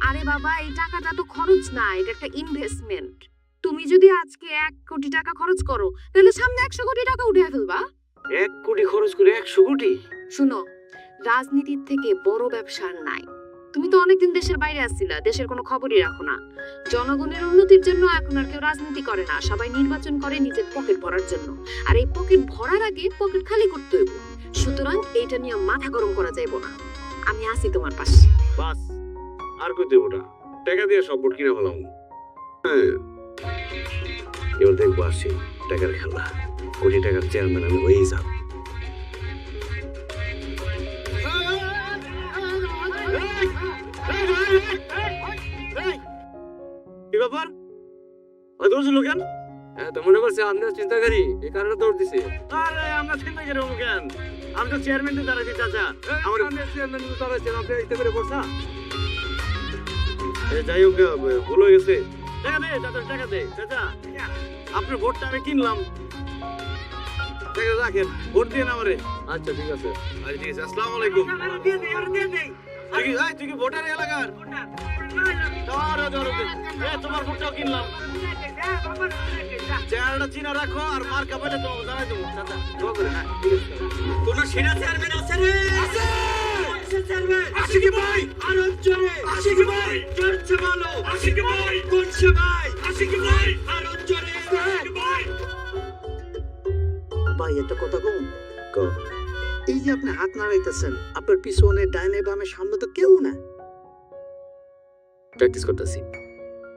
আরে বাবা, এই টাকাটা তো খরচ না, এটা একটা ইনভেস্টমেন্ট। তুমি যদি আজকে 1 কোটি টাকা খরচ করো, তাহলে সামনে 100 কোটি টাকা উঠে ফেলবা। 1 কোটি খরচ করে 100 কোটি? শুনো, রাজনীতির থেকে বড় ব্যবসা আর নাই। তুমি তো অনেকদিন দেশের বাইরে আসছিলা, দেশের কোনো খবরই রাখো না। জনগণের উন্নতির জন্য এখন আর কেউ রাজনীতি করে না, সবাই নির্বাচন করে নিজের পকেট ভরার জন্য। আর এই পকেট ভরার আগে পকেট খালি করতে হইব। সুতরাং এইটা নিয়ে মাথা গরম করা যাইব না। আমি আছি তোমার পাশে। বাস, আর কই দেব ওটা? টাকা দিয়ে সব ভোট কিনে ফেলাম। এবার দেখবো আসছি টাকার খেলা। কোটি টাকার চেয়ারম্যান আমি হয়েই যাব। কি ব্যাপার? দৌড় ছিল কেন? তো মনে করছে আমরা চিন্তাকারী, এই কারণে দৌড় দিছে। আরে আমরা চিন্তাকারী হবো কেন? আমি তো চেয়ারম্যান দিয়ে দাঁড়াইছি চাচা। আমার চেয়ারম্যান দিয়ে দাঁড়াইছি, আপনি ইচ্ছা করে বসা। যাই হোক, ভুল হয়ে গেছে। টাকা দে চাচা, টাকা দে চাচা। আপনার ভোটটা আমি কিনলাম, টাকা রাখেন, ভোট দিয়ে না আমারে। আচ্ছা ঠিক আছে। আচ্ছা ঠিক আছে, আসসালামু আলাইকুম। তুই কি ভোটার এলাকার? তোমার ভোটটাও কিনলাম। চেহারাটা চিনা রাখো, আর মার কাপড়টা তোমাকে জানাই দেবো। কোন সেরা চেয়ারম্যান আছে রে? আশিকি ভাই, আরো জোরে। আশিকি ভাই, জোরছে বলো। আশিকি ভাই, কোনছে ভাই? আশিকি ভাই, আরো জোরে। ভাই একটা কথা কম। ক। এই যে আপনি হাত নাড়াইতেছেন, আপনার পিছনে ডাইনে বামে সামনে তো কেউ না। প্র্যাকটিস করতেছি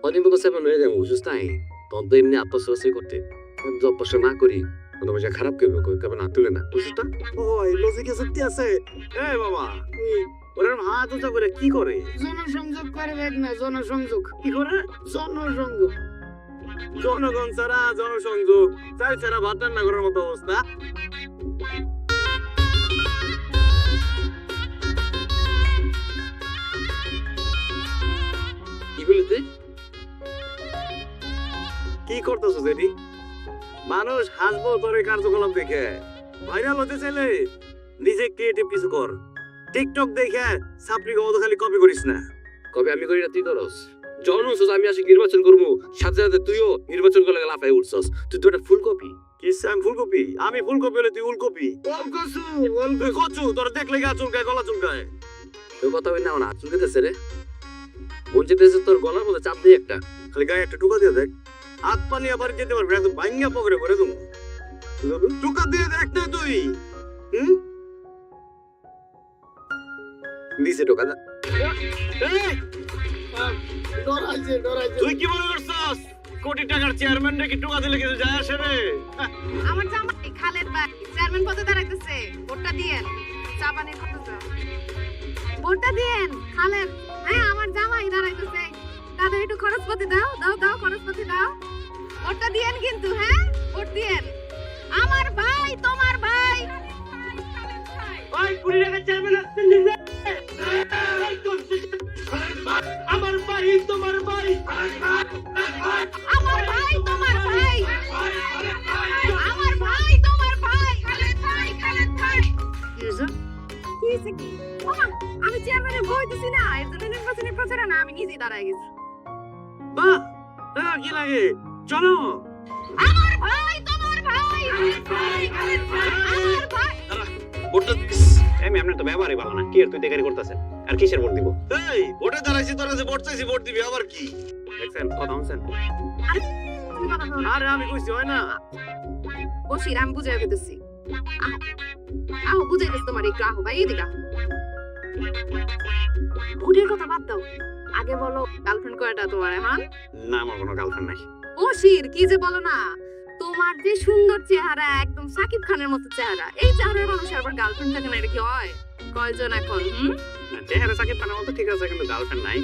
অনেক মতো সেভেন হয়ে যাবো বুঝছিস তাই তখন তো এমনি আত্মসরসই করতে যদি অভ্যাস না করি কোনো বিষয় খারাপ করবে কেউ না তুলে না বুঝছিস তো ও এই লজিকে সত্যি আছে। এই বাবা ওরা হাত উঁচা করে কি করে? জনসংযোগ করে দেখ না, জনসংযোগ। কি করে? জনসংযোগ। জনগণ ছাড়া জনসংযোগ, চাই ছাড়া ভাত রান্না করার মতো অবস্থা। কি বলিতে কি করতেছো সেটি? মানুষ হাসবো তোর এই কার্যকলাপ দেখে। ভাইরাল হতে চাইলে নিজে ক্রিয়েটিভ কিছু কর। টিকটক দেখে সাপড়ি গো খালি কপি করিস না। কবে আমি করি না তুই করস যখন উঠছস আমি আসি নির্বাচন করবো সাথে সাথে তুইও নির্বাচন করলে লাফাই উঠছস তুই তো একটা ফুল কপি কি আমি ফুলকপি? আমি ফুলকপি হলে তুই উলকপি। কচু তোর দেখলে গা চুলকায়, গলা চুলকায়। তোর কথা বলি না আমার হাত চুলকেতেছে রে মন যেতেছে তোর গলার মধ্যে চাপ দিয়ে একটা খালি গায়ে একটা টুকা দিয়ে দেখ, হাত পানি আবার যেতে পারবি একদম ভাঙ্গা পকড়ে করে দেবো। টুকা দিয়ে দেখ না তুই। নিচে ঢোকা যা ডরাইছে ডরাইছে। তুই কি মনে করছস কোটি টাকার চেয়ারম্যান নাকি টুকা দিলে কিছু যায় আসে রে? আমার জামাই খালেদ ভাই চেয়ারম্যান পদে দাঁড়াইতেছে, ভোটটা দিয়েন। চা পানির কত চা? ভোটটা দিয়েন খালেদ। হ্যাঁ আমার জামাই দাঁড়াইতেছে, তাদের একটু খরচপাতি দাও দাও দাও, খরচপাতি দাও। ভোটটা দিয়েন কিন্তু, হ্যাঁ ভোট দিয়েন। আমার ভাই তোমার ভাই। ওই কুড়ি টাকার চেয়ারম্যান আসছেন নিজে। আমার ভাই তোমার ভাই। আমার ভাই তোমার ভাই। আমার ভাই তোমার ভাই। খালেদ ভাই, খালেদ ভাই। কি হয়েছে? কি হয়েছে কি? ওমা, আমি চেয়ারম্যানের ভয় দিছি না, এর জন্য নির্বাচনী প্রচারে না আমি নিজেই দাঁড়ায় গেছি। বাহ, কি লাগে? চলো। আমার ভাই তোমার ভাই। খালেদ ভাই, খালেদ ভাই। আমার ভাই। ভোটটা দিস। আমি আপনার তো ব্যবহারই ভালো না। কি আর তুই দেখারি করতেছেন? আর কিসের ভোট দিব? এই ভোটে দাঁড়াইছি তোর কাছে ভোট চাইছি, ভোট দিবি আবার কি? দেখছেন কথা শুনছেন? তুমি কথা বলো না। আরে আমি কইছি হয় না। বসির আমি বুঝাই দিতেছি। আহো আহো বুঝাই দিস তোমার একটু, আহো ভাই এদিকে আহো। ভোটের কথা বাদ দাও, আগে বলো গার্লফ্রেন্ড কয়টা তোমার এখন? না আমার কোনো গার্লফ্রেন্ড নাই। বসির কি যে বলো না, তোমার যে সুন্দর চেহারা, একদম সাকিব খানের মতো চেহারা, এই চেহারার মানুষের আবার গার্লফ্রেন্ড থাকে না, এটা কি হয়? কয়জন এখন? চেহারা সাকিব খানের মতো ঠিক আছে, কিন্তু গার্লফ্রেন্ড নাই।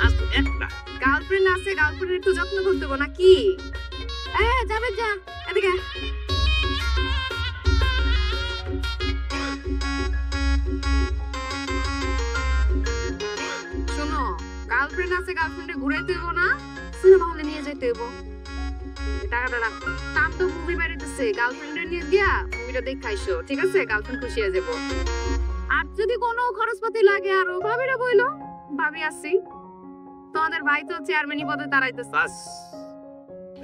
আজ তো একটা গার্লফ্রেন্ড আছে, গার্লফ্রেন্ডের একটু যত্ন করতে হবে নাকি? যাবে যা এদিকে। শোনো, গার্লফ্রেন্ড আছে, গার্লফ্রেন্ডে ঘুরাইতে হইব না, সিনেমা হলে নিয়ে যাইতে হইব। টাকাটা রাখো। তার তো মুভি বেরিয়েছে, গার্লফ্রেন্ডে নিয়ে দিয়া মুভিটা দেখাইছো, ঠিক আছে? গার্লফ্রেন্ড খুশি হয়ে যাবো। আর যদি কোনো খরচপাতি লাগে আরো ভাবিরা বইলো, ভাবি আসি। তোমাদের ভাই তো চেয়ারম্যানই পদে দাঁড়াইতেছে। বাস।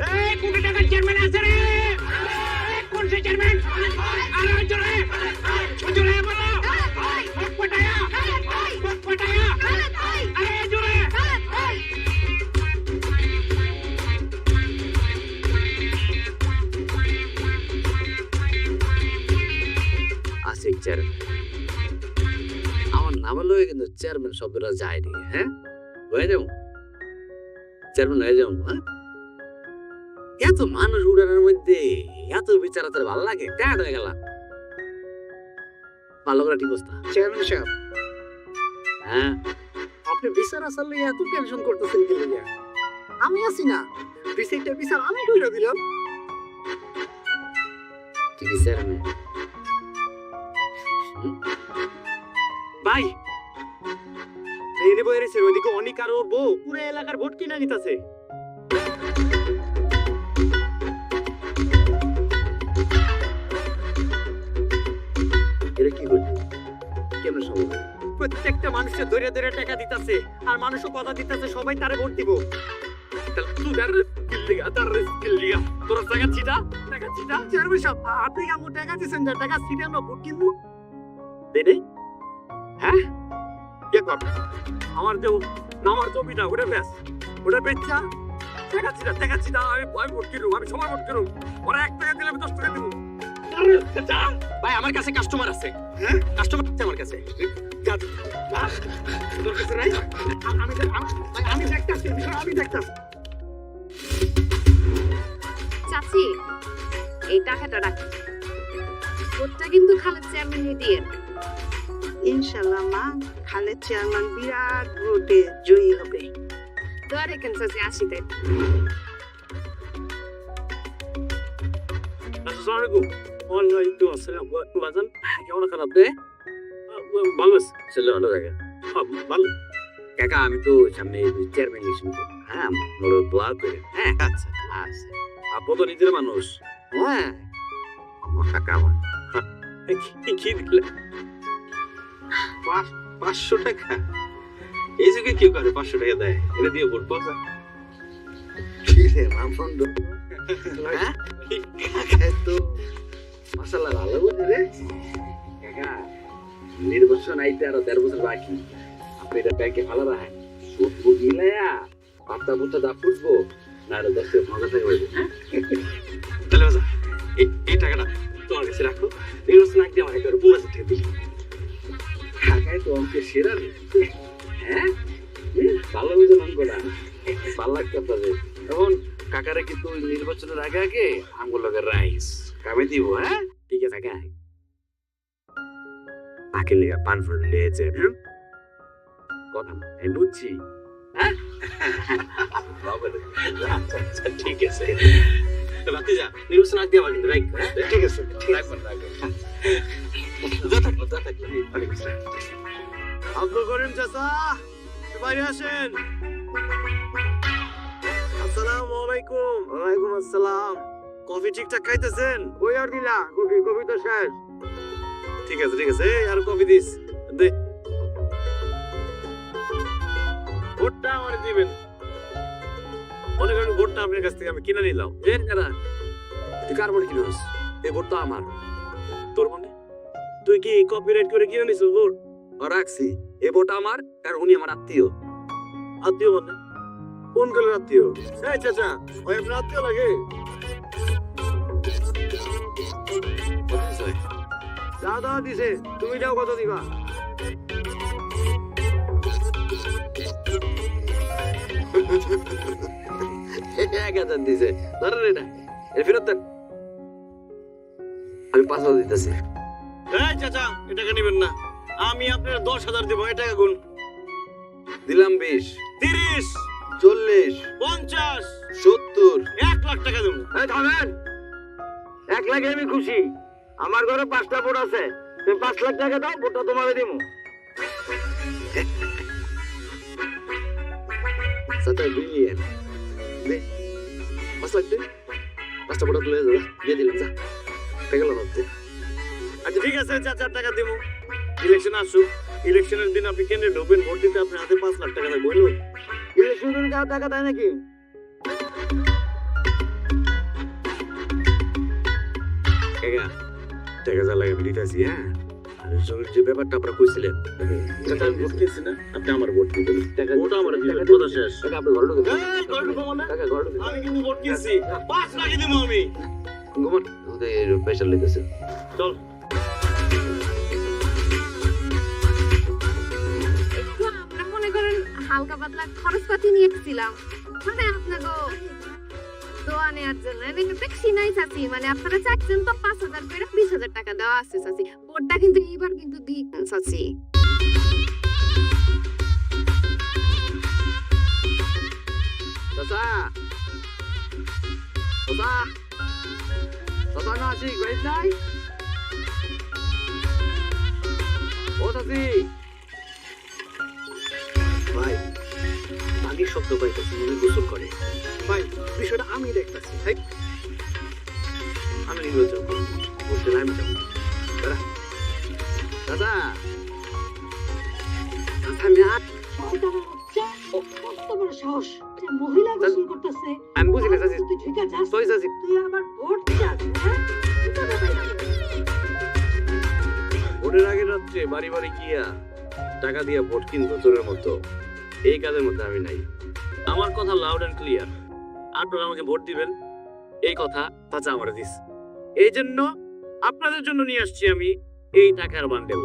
এই কোটি টাকার চেয়ারম্যান আছে রে। কোন সে চেয়ারম্যান? আরে জোরে জোরে বলো। ভোট পটায়া, ভোট পটায়া। আরে জোরে। আশিক চেয়ারম্যান আমার নাম লয়ে কিন্তু চেয়ারম্যান শব্দটা যায়নি। হ্যাঁ হয়ে যাবো চেয়ারম্যান হয়ে যাবো। হ্যাঁ এত মানুষ উড়ানোর মধ্যে এত বিচার তার ভালো লাগে, ট্যাড হয়ে গেলাম। ভালো করে ঠিক অবস্থা। চেয়ারম্যান সাহেব, হ্যাঁ আপনি বিচার আসলে এত টেনশন করতেছেন কি লিগা? আমি আছি না, বিচারটা বিচার আমি কইরা দিলাম। ঠিক চেয়ারম্যান ভাই এই রে বইরে সে ওইদিকে অনেক আর ওর বউ পুরো এলাকার ভোট কিনা নিতেছে। এটা কি করছে কেমন সম্ভব? প্রত্যেকটা মানুষের ধরে ধরে টাকা দিতেছে, আর মানুষও কথা দিতেছে সবাই তারে ভোট দিব। তোরা টাকা ছিটা টাকা ছিটা। চেয়ারম্যান সাহেব, আপনি আমার টাকা দিছেন, যে টাকা সিটানো ভোট কিনবো। দেনে হ্যাঁ কে কর আমার জমিটা ওটা বেশ, ওটা বেচা টাকা ছিটা আমি ভয় ভোট কিনুম, আমি সবার ভোট কিনুম। ওরা 1 টাকা দিলে আমি 10 টাকা দেবো। ভাই আমার কাছে কাস্টমার আছে। হ্যাঁ কাস্টমার আছে আমার কাছে। তোর কাছে নাই? আমি দেখতাছি, আমি দেখতাছি। চাচি এই টাকাটা রাখ, ভোটটা কিন্তু খালেদ চেয়ারম্যান দিয়ে। ইনশাল্লাহ মা, খালেদ চেয়ারম্যান বিরাট ভোটে জয়ী হবে। দোয়া রেখেন চাচি, আসি তাই। আসসালামু আলাইকুম। ওয়ালাইকুম আসসালাম। বাজান কেমন আছেন আপনি? ভালো আছে। ছেলে ভালো থাকে। ভালো কাকা, আমি তো সামনে চেয়ারম্যান ইলেকশন করব। হ্যাঁ মোর দোয়া করে। হ্যাঁ আচ্ছা আচ্ছা। আপনি তো নিজের মানুষ। হ্যাঁ আমার কাকা আমার কি দিলে 500 টাকা? এই যুগে কেউ করে 500 টাকা দেয়? এটা দিয়ে ভোট পাওয়া যায়? কি রে মামন, হ্যাঁ কাকা তো মাশাআল্লাহ ভালো বুঝে রে। কাকা নির্বাচন আইতে আরো 1.5 বছর বাকি, আপনি এটা ব্যাংকে ভালো রাখেন। সুদ বুদ মিলাইয়া পাতা বুতা দা ফুটবো না, আরো 10 টাকা ভালো টাকা হইবে। হ্যাঁ তাহলে বাজা এই টাকাটা তোমার কাছে রাখো, নির্বাচন আগে আমার একটা 15 টাকা দিই। কাকাই তো অঙ্কে সেরা রে। হ্যাঁ ভালো বুঝে অঙ্কটা ভালো লাগতেছে। এখন কাকারে কিন্তু নির্বাচনের আগে আগে আমগুলোকে রাইস কামে দিব। হ্যাঁ ঠিক আছে কাকা। আকে লিগা পান ফুল লিয়েছে কথা আমি বুঝছি। হ্যাঁ আচ্ছা ঠিক আছে। রাতে যা নির্বাচন আগে আমার কিন্তু রাইট। ঠিক আছে রাখবেন রাখবেন। যা থাকলো যা থাকলো। আব্দুল করিম চাচা বাইরে আসেন। আসসালামু আলাইকুম। ওয়ালাইকুম আসসালাম। কফি ঠিকঠাক খাইতেছেন? ওই আর দিলা কফি তো শেষ। ঠিক আছে ঠিক আছে, আর কফি দিস দে। ভোটটা আমার দিবেন। মনে করেন ভোটটা আপনার কাছ থেকে আমি কিনে নিলাম। এর কারা তুই কার ভোট কিনস? এই ভোটটা আমার। তোর মানে তুই কি কপিরাইট করে কিনে নিছিস ভোট? রাখছি। এই ভোট আমার, আর উনি আমার আত্মীয়। আত্মীয় মানে কোন কালের আত্মীয়? এই চাচা ওই আপনার আত্মীয় লাগে? দাদা দিছে, তুমি যাও কত দিবা? দিছে ধরেন এটা, এর ফেরত দেন। আমি 5,000 দিতেছি। এই চাচা এটাকে নেবেন না, আমি আপনার 10,000 দিব। এই টাকা গুণ দিলাম। 20 30 40 50 70 1 লাখ টাকা দেবো। এই থামেন, 1 লাখে আমি খুশি। আমার ঘরে 5টা ভোট আছে, তুমি 5 লাখ টাকা দাও, ভোটটা তোমাকে দিব। সাতাই বিলিয়ন দে 5 লাখ দে। 5টা ভোট তুলে দিয়ে দিলাম, যা টাকা লাগতে। আচ্ছা ঠিক আছে, 4 টাকা দিব। ইলেকশন আসুক, ইলেকশনের দিন আপনি কেন্দ্রে ঢোকেন, ভোট দিতে আপনার হাতে 5 লাখ টাকা থাকবে। ইলেকশনের দিন টাকা দেয় নাকি? টাকা যা লাগে আমি দিতেছি। হ্যাঁ আর জমির যে ব্যাপারটা আপনারা কইছিলেন, আমি ভোট দিয়েছি না, আপনি আমার ভোট দিবেন। ভোট আমার দিবেন, কথা শেষ। আপনি ঘরে ঢুকে আমি কিন্তু ভোট দিয়েছি, 5 লাখ দিব আমি। ঘুমান ওদের প্রেশার লেগেছে। চল একটু আমরা মনে করেন হালকা পাতলা খরচপাতি নিয়েছিলাম, মানে আপনাকে দোয়া নেওয়ার জন্য। দেখছি নাই চাচি, মানে আপনারা চাচ্ছেন তো 5,000 করে 20,000 টাকা দেওয়া আছে চাচি। ভোটটা কিন্তু এবার কিন্তু দিই চাচি। চাচা চাচা চাচা না আছি বাইরে নাই। ও চাচি ভাই আমি শব্দ পাইতেছি, মনে গোসল করে। ভাই বিষয়টা আমি দেখতেছি। আমি নির্বাচন করবো, বলতে আমি যাবো। দাদা মহিলা গোসল করতেছে, আমি বুঝি না চাচি। তুই ঠিক আছে? সরি চাচি। তুই আবার ভোট চাস? ভোটের আগে রাত্রে বাড়ি বাড়ি গিয়া টাকা দিয়া ভোট কিনবো তোরের মতো, এই কাজের মধ্যে আমি নাই। আমার কথা লাউড এন্ড ক্লিয়ার, আপনারা আমাকে ভোট দিবেন, এই কথা চাচা আমার দিস। এই জন্য আপনাদের জন্য নিয়ে আসছি আমি এই টাকার বান্ডেল।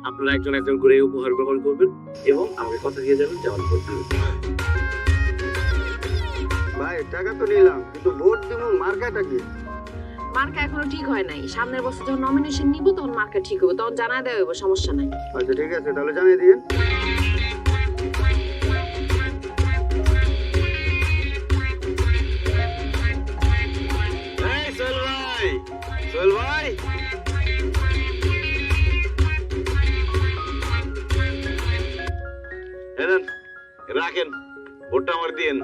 আপনারা একজন একজন করে এই উপহার গ্রহণ করবেন এবং আমাকে কথা দিয়ে যাবেন যে আমার ভোট দিবেন। ভাই টাকা তো নিলাম, কিন্তু ভোট দিব মার্কাটা কি? মার্কা এখনো ঠিক হয় নাই, সামনের বছর যখন নমিনেশন নিব তখন মার্কা ঠিক হবে, তখন জানাই দেওয়া হবে, সমস্যা নাই। আচ্ছা ঠিক আছে, তাহলে জানিয়ে দিন। এই সোহেল ভাই, সোহেল ভাই, এলেন, রাখেন, ভোটটা আমার দিন।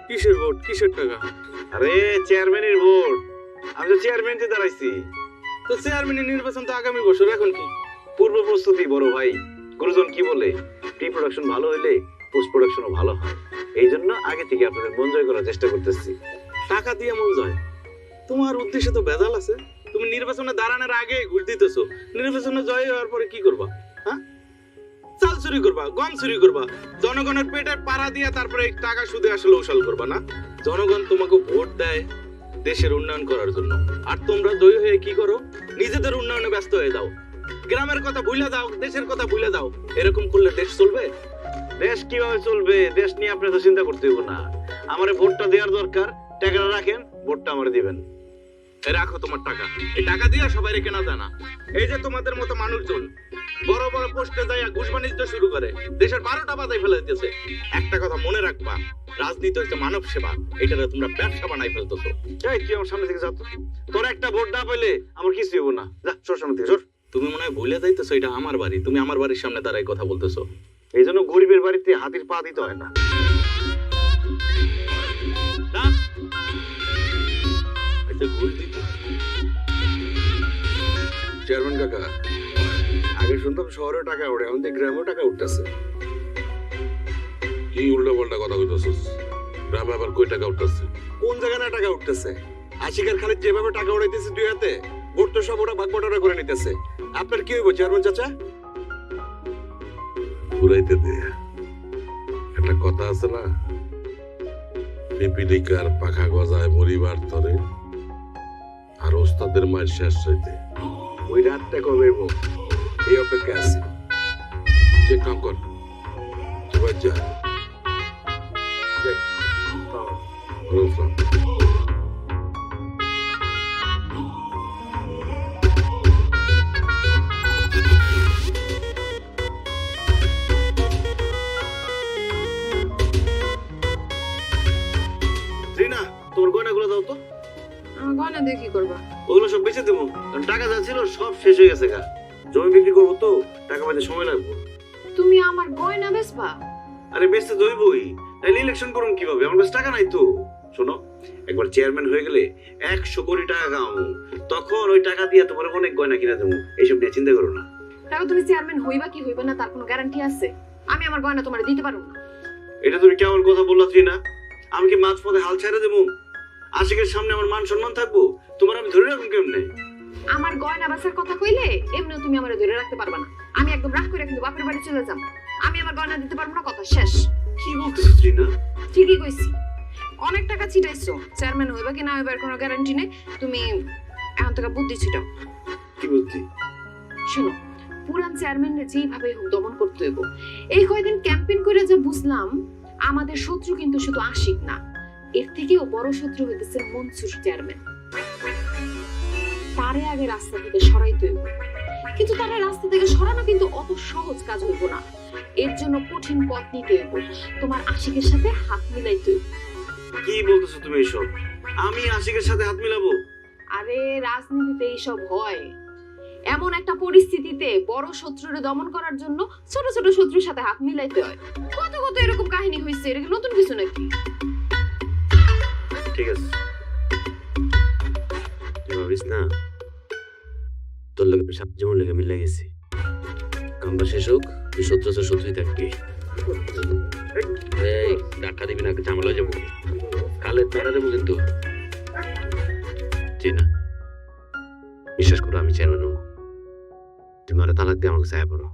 কিসের ভোট, কিসের টাকা? আরে চেয়ারম্যানের ভোট, আমি তো চেয়ারম্যানতে দাঁড়াইছি। তো চেয়ারম্যানের নির্বাচন তো আগামী বছর, এখন কি? পূর্ব প্রস্তুতি বড় ভাই। গুরুজন কি বলে, প্রি প্রোডাকশন ভালো হইলে পোস্ট প্রোডাকশনও ভালো হয়। এই জন্য আগে থেকে আপনাদের মন জয় করার চেষ্টা করতেছি। টাকা দিয়ে মন যায়? তোমার উদ্দেশ্যে তো ভেজাল আছে। তুমি নির্বাচনে দাঁড়ানোর আগে ঘুষ দিতেছো, নির্বাচনে জয় হওয়ার পরে কি করবা? হ্যাঁ, চাল চুরি করবা, গম চুরি করবা, জনগণের পেটে পাড়া দিয়ে তারপরে এই টাকা সুদে আসলে উশাল করবা না? জনগণ তোমাকে ভোট দেয় দেশের উন্নয়ন করার জন্য, আর তোমরা জয়ী হয়ে কি করো? নিজেদের উন্নয়নে ব্যস্ত হয়ে যাও, গ্রামের কথা ভুলে যাও, দেশের কথা ভুলে যাও। এরকম করলে দেশ চলবে? দেশ কিভাবে চলবে, দেশ নিয়ে আপনি তো চিন্তা করতে হইব না। আমারে ভোটটা দেওয়ার দরকার, টাকাটা রাখেন, ভোটটা আমারে দিবেন। এই রাখো তোমার টাকা, এই টাকা দিয়ে সবাই কেনা যায় না। এই যে তোমাদের মতো মানুষজন বড় বড় পোস্টে যায় ঘুষ বাণিজ্য শুরু করে, দেশের 12টা বাজায় ফেলে দিতেছে। একটা কথা মনে রাখবা, রাজনীতি হচ্ছে মানব সেবা, এটারে তোমরা ব্যবসা বানাই ফেলতেছো। এই তুই আমার সামনে থেকে যা তো। তোর একটা ভোট না পাইলে আমার কিছু হইব না। যা, সর সামনে থেকে সর। তুমি মনে হয় ভুলে যাইতেছো এটা আমার বাড়ি, তুমি আমার বাড়ির সামনে দাঁড়াই কথা বলতেছো। এই জন্য গরিবের বাড়িতে হাতির পা দিতে হয় না। চেয়ারম্যান কাকা, আগে শুনতাম শহরে টাকা ওঠে, এখন তো গ্রামেও টাকা উঠতেছে। কি উল্টা পাল্টা কথা কইতেছিস? গ্রামে আবার কই টাকা উঠতেছে? কোন জায়গায় না টাকা উঠতেছে? আশিকার খালিদ যেভাবে টাকা উড়াইতেছে দুই হাতে, ভোট তো সব ওরা ভাগ বটারা করে নিতেছে। আপনার কি হইব চেয়ারম্যান চাচা? ঘুরাইতে দে। একটা কথা আছে না, পিপিলিকার পাখা গজায় মরিবার তরে, আর ওস্তাদের মায়ের শেষ চাইতে। ওই রাতটা কবে হইব, এই অপেক্ষা আছে। যে কাম কর, এবার যা। ওয়ালাইকুম আসসালাম। রিনা, তোমার গয়নাগুলো দাও তো। গয়না দিয়ে কি করবা? ওগুলো সব বেঁচে দেবো, কারণ টাকা যা ছিল সব শেষ হয়ে গেছে গা। জমি বিক্রি করবো তো, টাকা পাইতে সময় লাগবে। তুমি আমার গয়না বেচবা? আরে বেচতে দইবই, তাইলে ইলেকশন করুন কিভাবে? আমার কাছে টাকা নাই তো। শোনো, একবার চেয়ারম্যান হয়ে গেলে 100 কোটি টাকা কামাবো, তখন ওই টাকা দিয়ে তোমার অনেক গয়না কিনে দেবো। এইসব নিয়ে চিন্তা করো না। তাও তুমি চেয়ারম্যান হইবা কি হইবা না তার কোনো গ্যারান্টি আছে? আমি আমার গয়না তোমার দিতে পারবো না। এটা তুমি কেমন কথা বললা ত্রিনা? আমি কি মাঝপথে হাল ছেড়ে দেবো? আশিকের সামনে আমার মান সম্মান থাকবো, তোমার আমি ধরে রাখুন কেমনে? আমার গয়না বেচার কথা কইলে এমনিও তুমি আমারে ধরে রাখতে পারবা না। আমি একদম রাগ করে কিন্তু বাপের বাড়ি চলে যাব। আমি আমার গয়না দিতে পারবো না, কথা শেষ। কি বলতেছো ত্রিনা? ঠিকই কইছি। অনেক টাকা ছিটাইছো, চেয়ারম্যান হইবা কি না হইবার কোনো গ্যারান্টি নেই। তুমি এখন থেকে বুদ্ধি ছিটাও। কি বুদ্ধি? শোনো, পুরান চেয়ারম্যানরে যেইভাবে হোক দমন করতে হইব। এই কয়দিন ক্যাম্পেইন করে যা বুঝলাম, আমাদের শত্রু কিন্তু শুধু আশিক না, এর থেকেও বড় শত্রু হইতেছে মনসুর চেয়ারম্যান। তারে আগে রাস্তা থেকে সরাইতে হইব, কিন্তু তারা রাস্তা থেকে সরানো কিন্তু অত সহজ কাজ হইব না। এর জন্য কঠিন পথ নিতে হইব, তোমার আশিকের সাথে হাত মিলাইতে হইব। কি বলতেছো তুমি এসব? আমি আশিকের সাথে হাত মিলাবো? আরে রাজনীতিতে এইসব হয়। এমন একটা পরিস্থিতিতে বড় শত্রুরে দমন করার জন্য ছোট ছোট শত্রুর সাথে হাত মিলাইতে হয়। কত কত এরকম কাহিনী হয়েছে, এটা কি নতুন কিছু নাকি? ঠিক আছে, তুই ভাবিস না তোর লোকের সাথে যেমন লেগে মিলে গেছি। কামটা শেষ হোক, তুই শত্রু শত্রুই থাকবি। এই ধাক্কা দিবি না, ঝামেলা যাবো। কালে তারা দেবো কিন্তু। না, বিশ্বাস করো আমি চেয়ারম্যান হবো। তুমি আর তালাক দিয়ে আমাকে চায় পড়ো।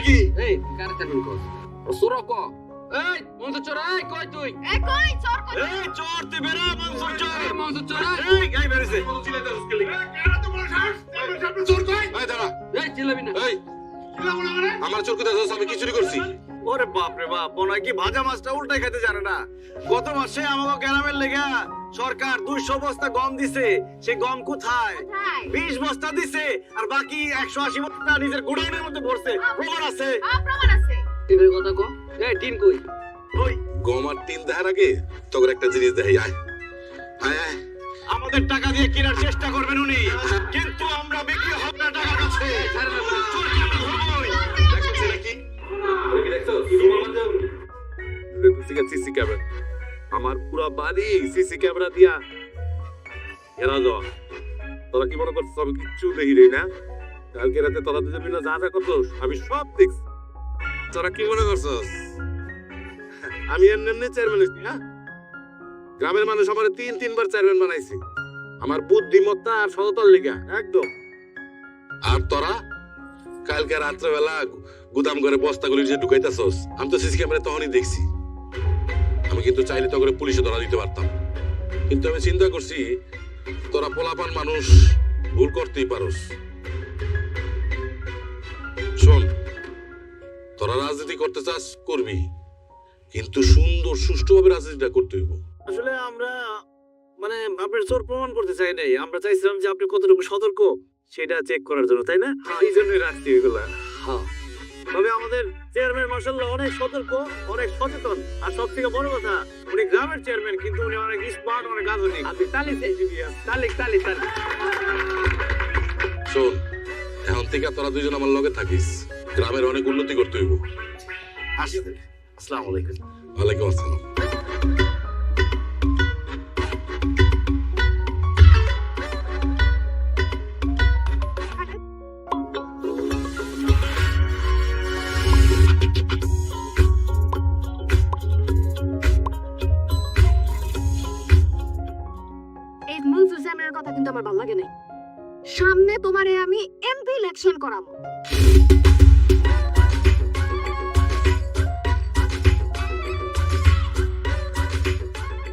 নাকি এই কার চাকরি কর ও সুরক এই মনসুর চোর এই কই তুই এ কই চোর কই এই চোর তুই বেরা মনসুর চোর এই মনসুর চোর এই বেরেছে এই দাঁড়া এই চিল্লাবি না এই আমার চোর কোথায় আমি কি চুরি করছি ওরে বাপ রে বাপ মনে হয় কি ভাজা মাছটা উল্টাই খেতে জানে না গত মাসে আমাকে গ্রামের লেগা সরকার 200 বস্তা গম দিছে সেই গম কোথায় কোথায় 20 বস্তা দিছে আর বাকি 180 বস্তা নিজের গোডাউনের মধ্যে ভরছে প্রমাণ আছে প্রমাণ আছে টিনের কথা কো এই টিন কই ওই গম আর টিন দেখার আগে তোর একটা জিনিস দেখাই আয় আয় আয় আমাদের টাকা দিয়ে কেনার চেষ্টা করবেন উনি কিন্তু আমরা বিক্রি হব না টাকার কাছে চোরকে আমরা ধরবই। দেখছিস এটা কি ওই কি দেখছো দেখছিস সিসি ক্যামেরা আমার পুরো বাড়ি সিসি ক্যামেরা দিয়া এরা যাও তোরা কি মনে করছিস আমি কিচ্ছু দেখি রে না কালকে রাতে তোরা দুজন মিলে যা যা করছিস আমি সব দেখছি তোরা কি মনে করছিস আমি এমনি চেয়ারম্যান হইছি হ্যাঁ গ্রামের মানুষ আমার 3-3 বার চেয়ারম্যান বানাইছি আমার বুদ্ধিমত্তা আর সততার লেগা একদম আর তোরা কালকে রাত্রেবেলা গুদাম ঘরে বস্তাগুলি যে ঢুকাইতেছস আমি তো সিসি ক্যামেরা তখনই দেখছি আমি কিন্তু চাইলে তো করে পুলিশে ধরা দিতে পারতাম কিন্তু আমি চিন্তা করছি তোরা পোলাপান মানুষ ভুল করতেই পারোস শোন তোরা রাজনীতি করতে চাস করবি কিন্তু সুন্দর সুষ্ঠুভাবে রাজনীতিটা করতে হইব আসলে আমরা মানে আপনার চোর প্রমাণ করতে চাই নাই, আমরা চাইছিলাম যে আপনি কতটুকু সতর্ক সেটা চেক করার জন্য, তাই না? এই জন্যই রাখছি এগুলা। হ্যাঁ তবে আমাদের চেয়ারম্যান মাশাআল্লাহ অনেক সতর্ক, অনেক সচেতন, আর সব থেকে বড় কথা উনি গ্রামের চেয়ারম্যান কিন্তু উনি অনেক স্মার্ট, অনেক আধুনিক। আপনি তালি তালি তালি তালি শোন এখন থেকে তোরা দুইজন আমার লগে থাকিস গ্রামের অনেক উন্নতি করতে হইব আসলে আসসালামু আলাইকুম ওয়ালাইকুম আসসালাম এই মনসুর চ্যানেলের কথা কিন্তু আমার ভালো লাগে না। সামনে তোমারে আমি এমপি ইলেকশন করাবো।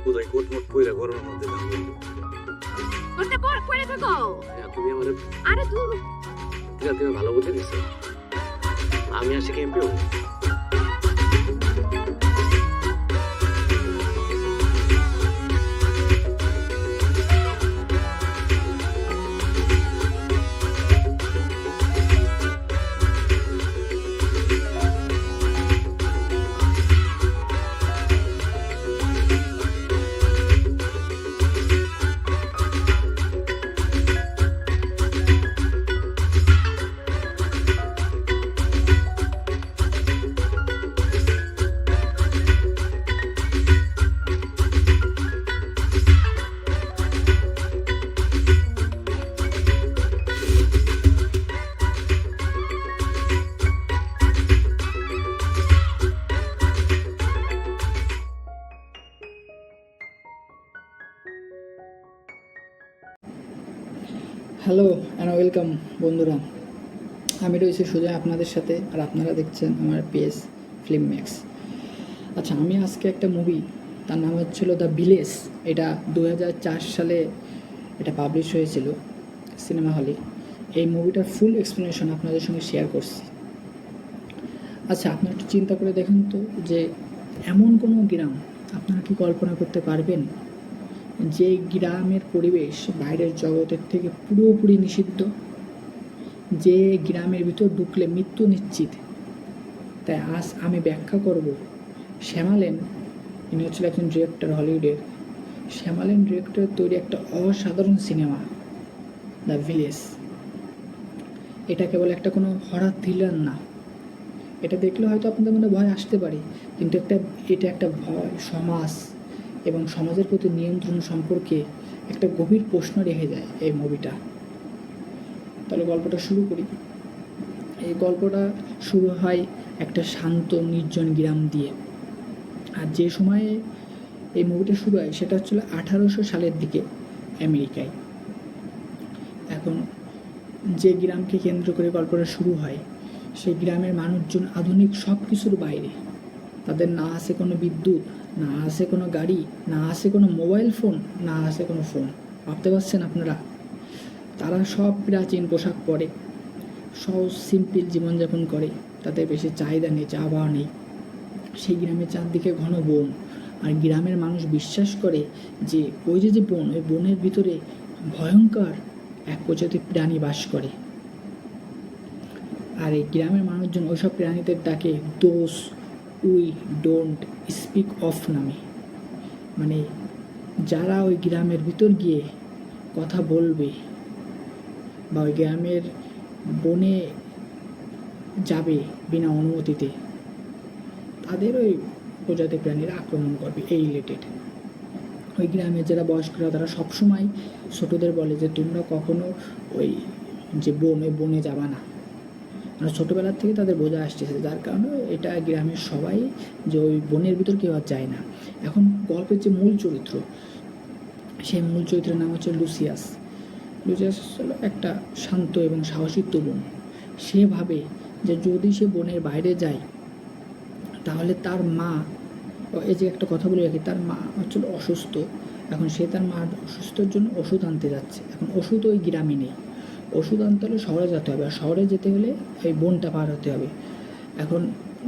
কোথায় কোটমোট কইরা গরমের মধ্যে দাঁড়ানো। করতে পর করে থাকো। তুমি আমার আরে দূর তুমি ভালো বুঝে দিছো আমি আসি এমপি হব হ্যালো অ্যান্ড ওয়েলকাম বন্ধুরা, আমি রয়েছি সোজা আপনাদের সাথে, আর আপনারা দেখছেন আমার পেজ ফিল্ম ম্যাক্স। আচ্ছা, আমি আজকে একটা মুভি, তার নাম হচ্ছিল দ্য ভিলেজ। এটা 2004 সালে এটা পাবলিশ হয়েছিল সিনেমা হলে। এই মুভিটার ফুল এক্সপ্লেনেশন আপনাদের সঙ্গে শেয়ার করছি। আচ্ছা, আপনারা একটু চিন্তা করে দেখুন তো, যে এমন কোনো গ্রাম আপনারা কি কল্পনা করতে পারবেন যে গ্রামের পরিবেশ বাইরের জগতের থেকে পুরোপুরি নিষিদ্ধ, যে গ্রামের ভিতর ঢুকলে মৃত্যু নিশ্চিত? তাই আজ আমি ব্যাখ্যা করব শ্যামালেন, ইনি হচ্ছিল একজন ডিরেক্টর, হলিউডের শ্যামালেন ডিরেক্টরের তৈরি একটা অসাধারণ সিনেমা দ্য ভিলেজ। এটা কেবল একটা কোনো হরর থ্রিলার না, এটা দেখলে হয়তো আপনাদের মধ্যে ভয় আসতে পারে, কিন্তু এটা একটা ভয়, সমাজ এবং সমাজের প্রতি নিয়ন্ত্রণ সম্পর্কে একটা গভীর প্রশ্ন রেখে যায় এই মুভিটা। তাহলে গল্পটা শুরু করি। এই গল্পটা শুরু হয় একটা শান্ত নির্জন গ্রাম দিয়ে, আর যে সময়ে এই মুভিটা শুরু হয় সেটা হচ্ছিল 1800 সালের দিকে আমেরিকায়। এখন যে গ্রামকে কেন্দ্র করে গল্পটা শুরু হয় সেই গ্রামের মানুষজন আধুনিক সব কিছুর বাইরে। তাদের না আছে কোনো বিদ্যুৎ, না আছে কোনো গাড়ি, না আছে কোনো মোবাইল ফোন, না আছে কোনো ফোন। ভাবতে পারছেন আপনারা? তারা সব প্রাচীন পোশাক পরে, সহজ সিম্পল জীবনযাপন করে, তাদের বেশি চাহিদা নেই, চাওয়া নেই। সেই গ্রামের চারদিকে ঘন বন, আর গ্রামের মানুষ বিশ্বাস করে যে ওই যে বন, ওই বনের ভিতরে ভয়ঙ্কর এক প্রজাতির প্রাণী বাস করে। আর এই গ্রামের মানুষজন ওইসব প্রাণীদের ডাকে দোস উই ডোন্ট স্পিক অফ নামে। মানে যারা ওই গ্রামের ভিতর গিয়ে কথা বলবে বা ওই গ্রামের বনে যাবে বিনা অনুমতিতে, তাদের ওই প্রজাতির প্রাণীরা আক্রমণ করবে। এই রিলেটেড ওই গ্রামের যারা বয়স্করা তারা সবসময় ছোটদের বলে যে তোমরা কখনো ওই যে বন, ওই বনে যাবা না। মানে ছোটোবেলার থেকে তাদের বোঝা আসতেছে, যার কারণে এটা গ্রামের সবাই যে ওই বনের ভিতর কেউ আর যায় না। এখন গল্পের যে মূল চরিত্র, সেই মূল চরিত্রের নাম হচ্ছে লুসিয়াস। লুসিয়াস হলো একটা শান্ত এবং সাহসী তরুণ। সে ভাবে যে যদি সে বনের বাইরে যায় তাহলে তার মা, এই যে একটা কথা বলে রাখি, তার মা হচ্ছিল অসুস্থ। এখন সে তার মার অসুস্থর জন্য ওষুধ আনতে যাচ্ছে। এখন ওষুধ ওই গ্রামে নেই, ওষুধ আনতে হলে শহরে যেতে হবে, আর শহরে যেতে হলে এই বনটা পার হতে হবে। এখন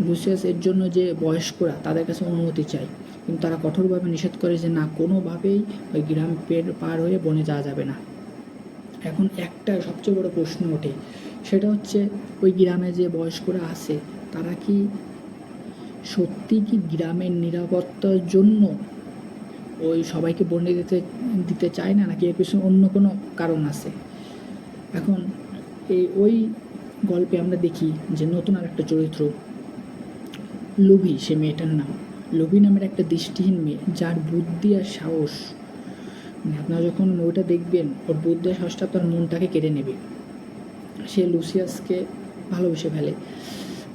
লুসিয়াস এর জন্য যে বয়স্করা তাদের কাছে অনুমতি চায়, কিন্তু তারা কঠোরভাবে নিষেধ করে যে না, কোনোভাবেই ওই গ্রাম পার হয়ে বনে যাওয়া যাবে না। এখন একটা সবচেয়ে বড় প্রশ্ন ওঠে, সেটা হচ্ছে ওই গ্রামে যে বয়স্করা আছে তারা কি সত্যি কি গ্রামের নিরাপত্তার জন্য ওই সবাইকে বনে দিতে চায় না, নাকি এর পিছনে অন্য কোনো কারণ আছে? এখন ওই গল্পে আমরা দেখি যে নতুন আর একটা চরিত্র লুবি, সে মেয়েটার নাম লুবি নামের একটা দৃষ্টিহীন মেয়ে, যার বুদ্ধি আর সাহস, মানে আপনারা যখন ওইটা দেখবেন ওর বুদ্ধি আর সাহসটা আপনার মনটাকে কেড়ে নেবে। সে লুসিয়াসকে ভালোবেসে ফেলে,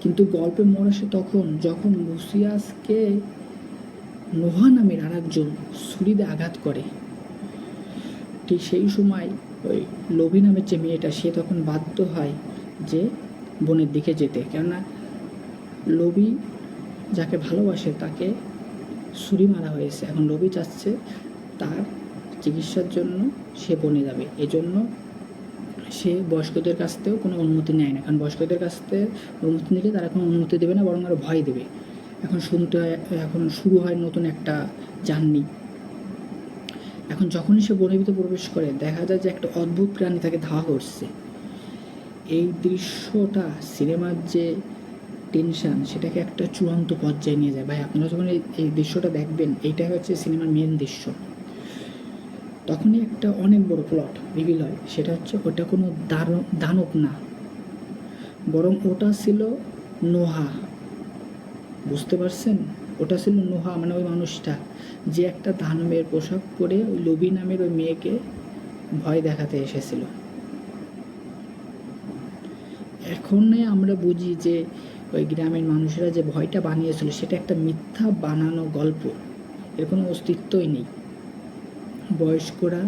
কিন্তু গল্পে মোড় আসে তখন যখন লুসিয়াসকে নোহা নামের আর একজন ছুরিতে আঘাত করে। ঠিক সেই সময় ওই লোভি নামের যে মেয়েটা, সে তখন বাধ্য হয় যে বনের দিকে যেতে, কেননা লোভি যাকে ভালোবাসে তাকে ছুরি মারা হয়েছে। এখন লোভি চাচ্ছে তার চিকিৎসার জন্য সে বনে যাবে, এজন্য সে বয়স্কদের কাছ থেকেও কোনো অনুমতি নেয় না, কারণ বয়স্কদের কাছ থেকে অনুমতি নিলে তারা কোনো অনুমতি দেবে না, বরং আরও ভয় দেবে। এখন শুরু হয় নতুন একটা জার্নি। এখন যখনই সে বনের ভিতরে প্রবেশ করে দেখা যায় যে একটা অদ্ভুত প্রাণী তাকে ধাওয়া করছে। এই দৃশ্যটা সিনেমার যে টেনশন সেটাকে একটা চূড়ান্ত পর্যায়ে নিয়ে যায়। ভাই আপনারা যখন এই দৃশ্যটা দেখবেন, এইটা হচ্ছে সিনেমার মেন দৃশ্য, তখনই একটা অনেক বড় প্লট রিভিল হয়। সেটা হচ্ছে ওটা কোনো দানব না, বরং ওটা ছিল নোহা। বুঝতে পারছেন? ওটা ছিল নোহা, মানে ওই মানুষটা যে একটা দানবের পোশাক পরে ওই লুবি নামের ওই মেয়েকে ভয় দেখাতে এসেছিল। এখনই আমরা বুঝি যে ওই গ্রামের মানুষেরা যে ভয়টা বানিয়েছিল সেটা একটা মিথ্যা বানানো গল্প, এর কোনো অস্তিত্বই নেই। বয়স্করা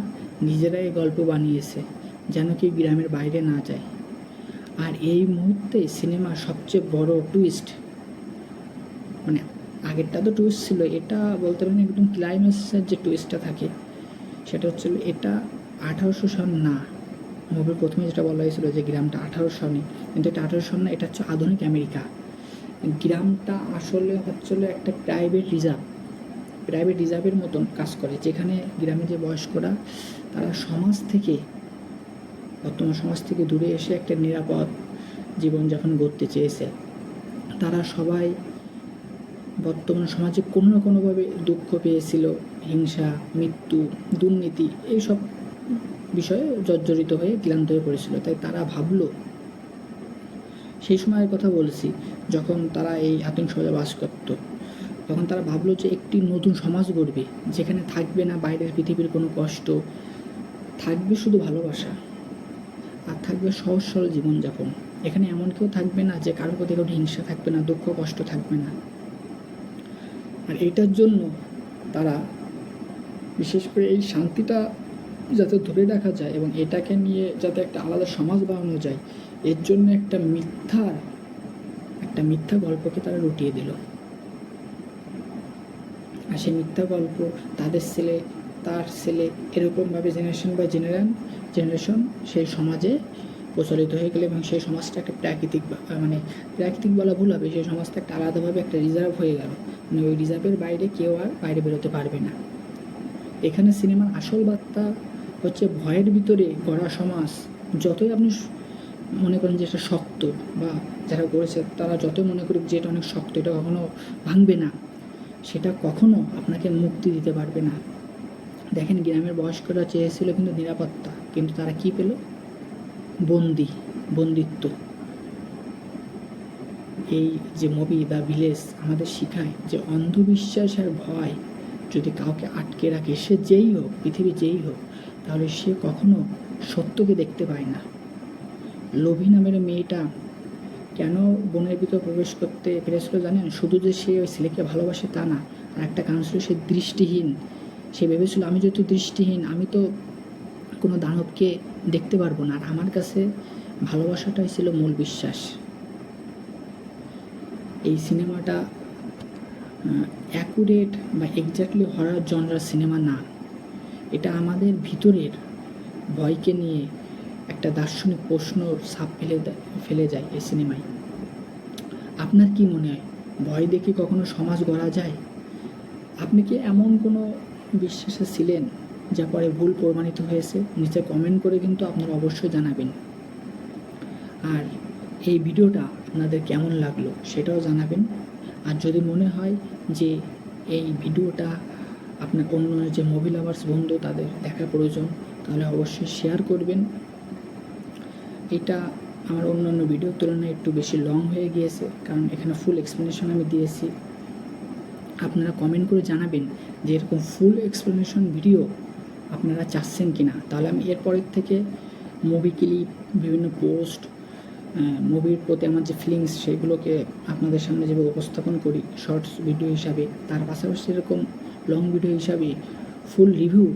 নিজেরাই গল্প বানিয়েছে যেন কি গ্রামের বাইরে না যায়। আর এই মুহূর্তে সিনেমার সবচেয়ে বড় টুইস্ট, মানে আগেরটা তো টুইস্ট ছিল, এটা বলতে পারেন একদম ক্লাইম্যাক্সের যে টুইস্টটা থাকে সেটা হচ্ছিল এটা 1800 সন না। মুভির প্রথমে যেটা বলা হয়েছিল যে গ্রামটা 1800 সনে, কিন্তু এটা 1800 সন না, এটা হচ্ছে আধুনিক আমেরিকা। গ্রামটা আসলে হচ্ছিল একটা প্রাইভেট রিজার্ভের মতন কাজ করে, যেখানে গ্রামে যে বয়স্করা তারা বর্তমান সমাজ থেকে দূরে এসে একটা নিরাপদ জীবনযাপন গড়তে চেয়েছে। তারা সবাই বর্তমান সমাজে কোনো না কোনোভাবে দুঃখ পেয়েছিল, হিংসা, মৃত্যু, দুর্নীতি এইসব বিষয়ে জর্জরিত হয়ে ক্লান্ত হয়ে পড়েছিল। তাই তারা ভাবলো, সেই সময়ের কথা বলছি যখন তারা এই আতঙ্ক সমাজে বাস করত, তখন তারা ভাবলো যে একটি নতুন সমাজ গড়বে, যেখানে থাকবে না বাইরের পৃথিবীর কোনো কষ্ট, থাকবে শুধু ভালোবাসা, আর থাকবে সহজ সরল জীবনযাপন। এখানে এমন কেউ থাকবে না যে কারোর প্রতি কোনো হিংসা থাকবে না, দুঃখ কষ্ট থাকবে না। আর এইটার জন্য তারা বিশেষ করে এই শান্তিটা যাতে ধরে রাখা যায় এবং এটাকে নিয়ে যাতে একটা আলাদা সমাজ বানানো যায়, এর জন্য একটা মিথ্যার একটা মিথ্যা গল্পকে তারা রটিয়ে দিল। আর সেই মিথ্যা গল্প তাদের ছেলে, তার ছেলে, এরকমভাবে জেনারেশন বাই জেনারেশন সেই সমাজে প্রচলিত হয়ে গেলে এবং সেই সমাজটা একটা প্রাকৃতিক বলা ভুল হবে, সেই সমাজটা একটা আলাদাভাবে একটা রিজার্ভ হয়ে গেল। মানে ওই রিজার্ভের বাইরে কেউ আর বাইরে বেরোতে পারবে না। এখানে সিনেমার আসল বার্তা হচ্ছে ভয়ের ভিতরে গড়া সমাজ যতই আপনি মনে করেন যে এটা শক্ত, বা যারা করেছে তারা যতই মনে করুক যে এটা অনেক শক্ত, এটা কখনো ভাঙবে না, সেটা কখনো আপনাকে মুক্তি দিতে পারবে না। দেখেন গ্রামের বয়স্করা চেয়েছিল কিন্তু নিরাপত্তা, কিন্তু তারা কি পেল? বন্দিত্ব। এই যে মুভি দ্য ভিলেজ আমাদের শেখায় যে অন্ধবিশ্বাস আর ভয় যদি কাউকে আটকে রাখে, সে যেই হোক, পৃথিবী যেই হোক, তাহলে সে কখনো সত্যকে দেখতে পায় না। লোভী নামের মেয়েটা কেন বনের ভিতর প্রবেশ করতে পেরেছিল জানেন? শুধু যে সে ওই ছেলেকে ভালোবাসে তা না, আর একটা কারণ ছিল সে দৃষ্টিহীন। সে ভেবেছিল আমি যেহেতু দৃষ্টিহীন, আমি তো কোনো দানবকে দেখতে পারবো না, আর আমার কাছে ভালোবাসাটাই ছিল মূল বিশ্বাস। এই সিনেমাটা অ্যাকুরেট বা এক্স্যাক্টলি হরর জনরার সিনেমা না, এটা আমাদের ভিতরের ভয়কে নিয়ে একটা দার্শনিক প্রশ্নর ছাপ ফেলে যায় এই সিনেমায়। আপনার কি মনে হয়, ভয় দেখে কখনো সমাজ গড়া যায়? আপনি কি এমন কোনো বিশ্বাসে ছিলেন যা পরে ভুল প্রমাণিত হয়েছে? নিচে কমেন্ট করে কিন্তু আপনারা অবশ্যই জানাবেন। আর এই ভিডিওটা আপনাদের কেমন লাগলো সেটাও জানাবেন। আর যদি মনে হয় যে এই ভিডিওটা আপনার অন্য যে মুভি লাভার্স বন্ধু তাদের দেখা প্রয়োজন, তাহলে অবশ্যই শেয়ার করবেন। এটা আমার অন্যান্য ভিডিওর তুলনায় একটু বেশি লং হয়ে গিয়েছে, কারণ এখানে ফুল এক্সপ্লেনেশন আমি দিয়েছি। আপনারা কমেন্ট করে জানাবেন যে এরকম ফুল এক্সপ্লেনেশন ভিডিও আপনারা চাচ্ছেন কি না, তাহলে আমি এরপরের থেকে মুভি ক্লিপ, বিভিন্ন পোস্ট, মুভির প্রতি আমার যে ফিলিংস সেগুলোকে আপনাদের সামনে যেভাবে উপস্থাপন করি শর্টস ভিডিও হিসাবে, তার পাশাপাশি এরকম লং ভিডিও হিসাবে ফুল রিভিউ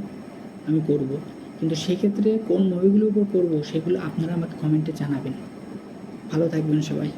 আমি করব। কিন্তু সেক্ষেত্রে কোন মুভিগুলোর উপর করবো সেগুলো আপনারা আমাকে কমেন্টে জানাবেন। ভালো থাকবেন সবাই।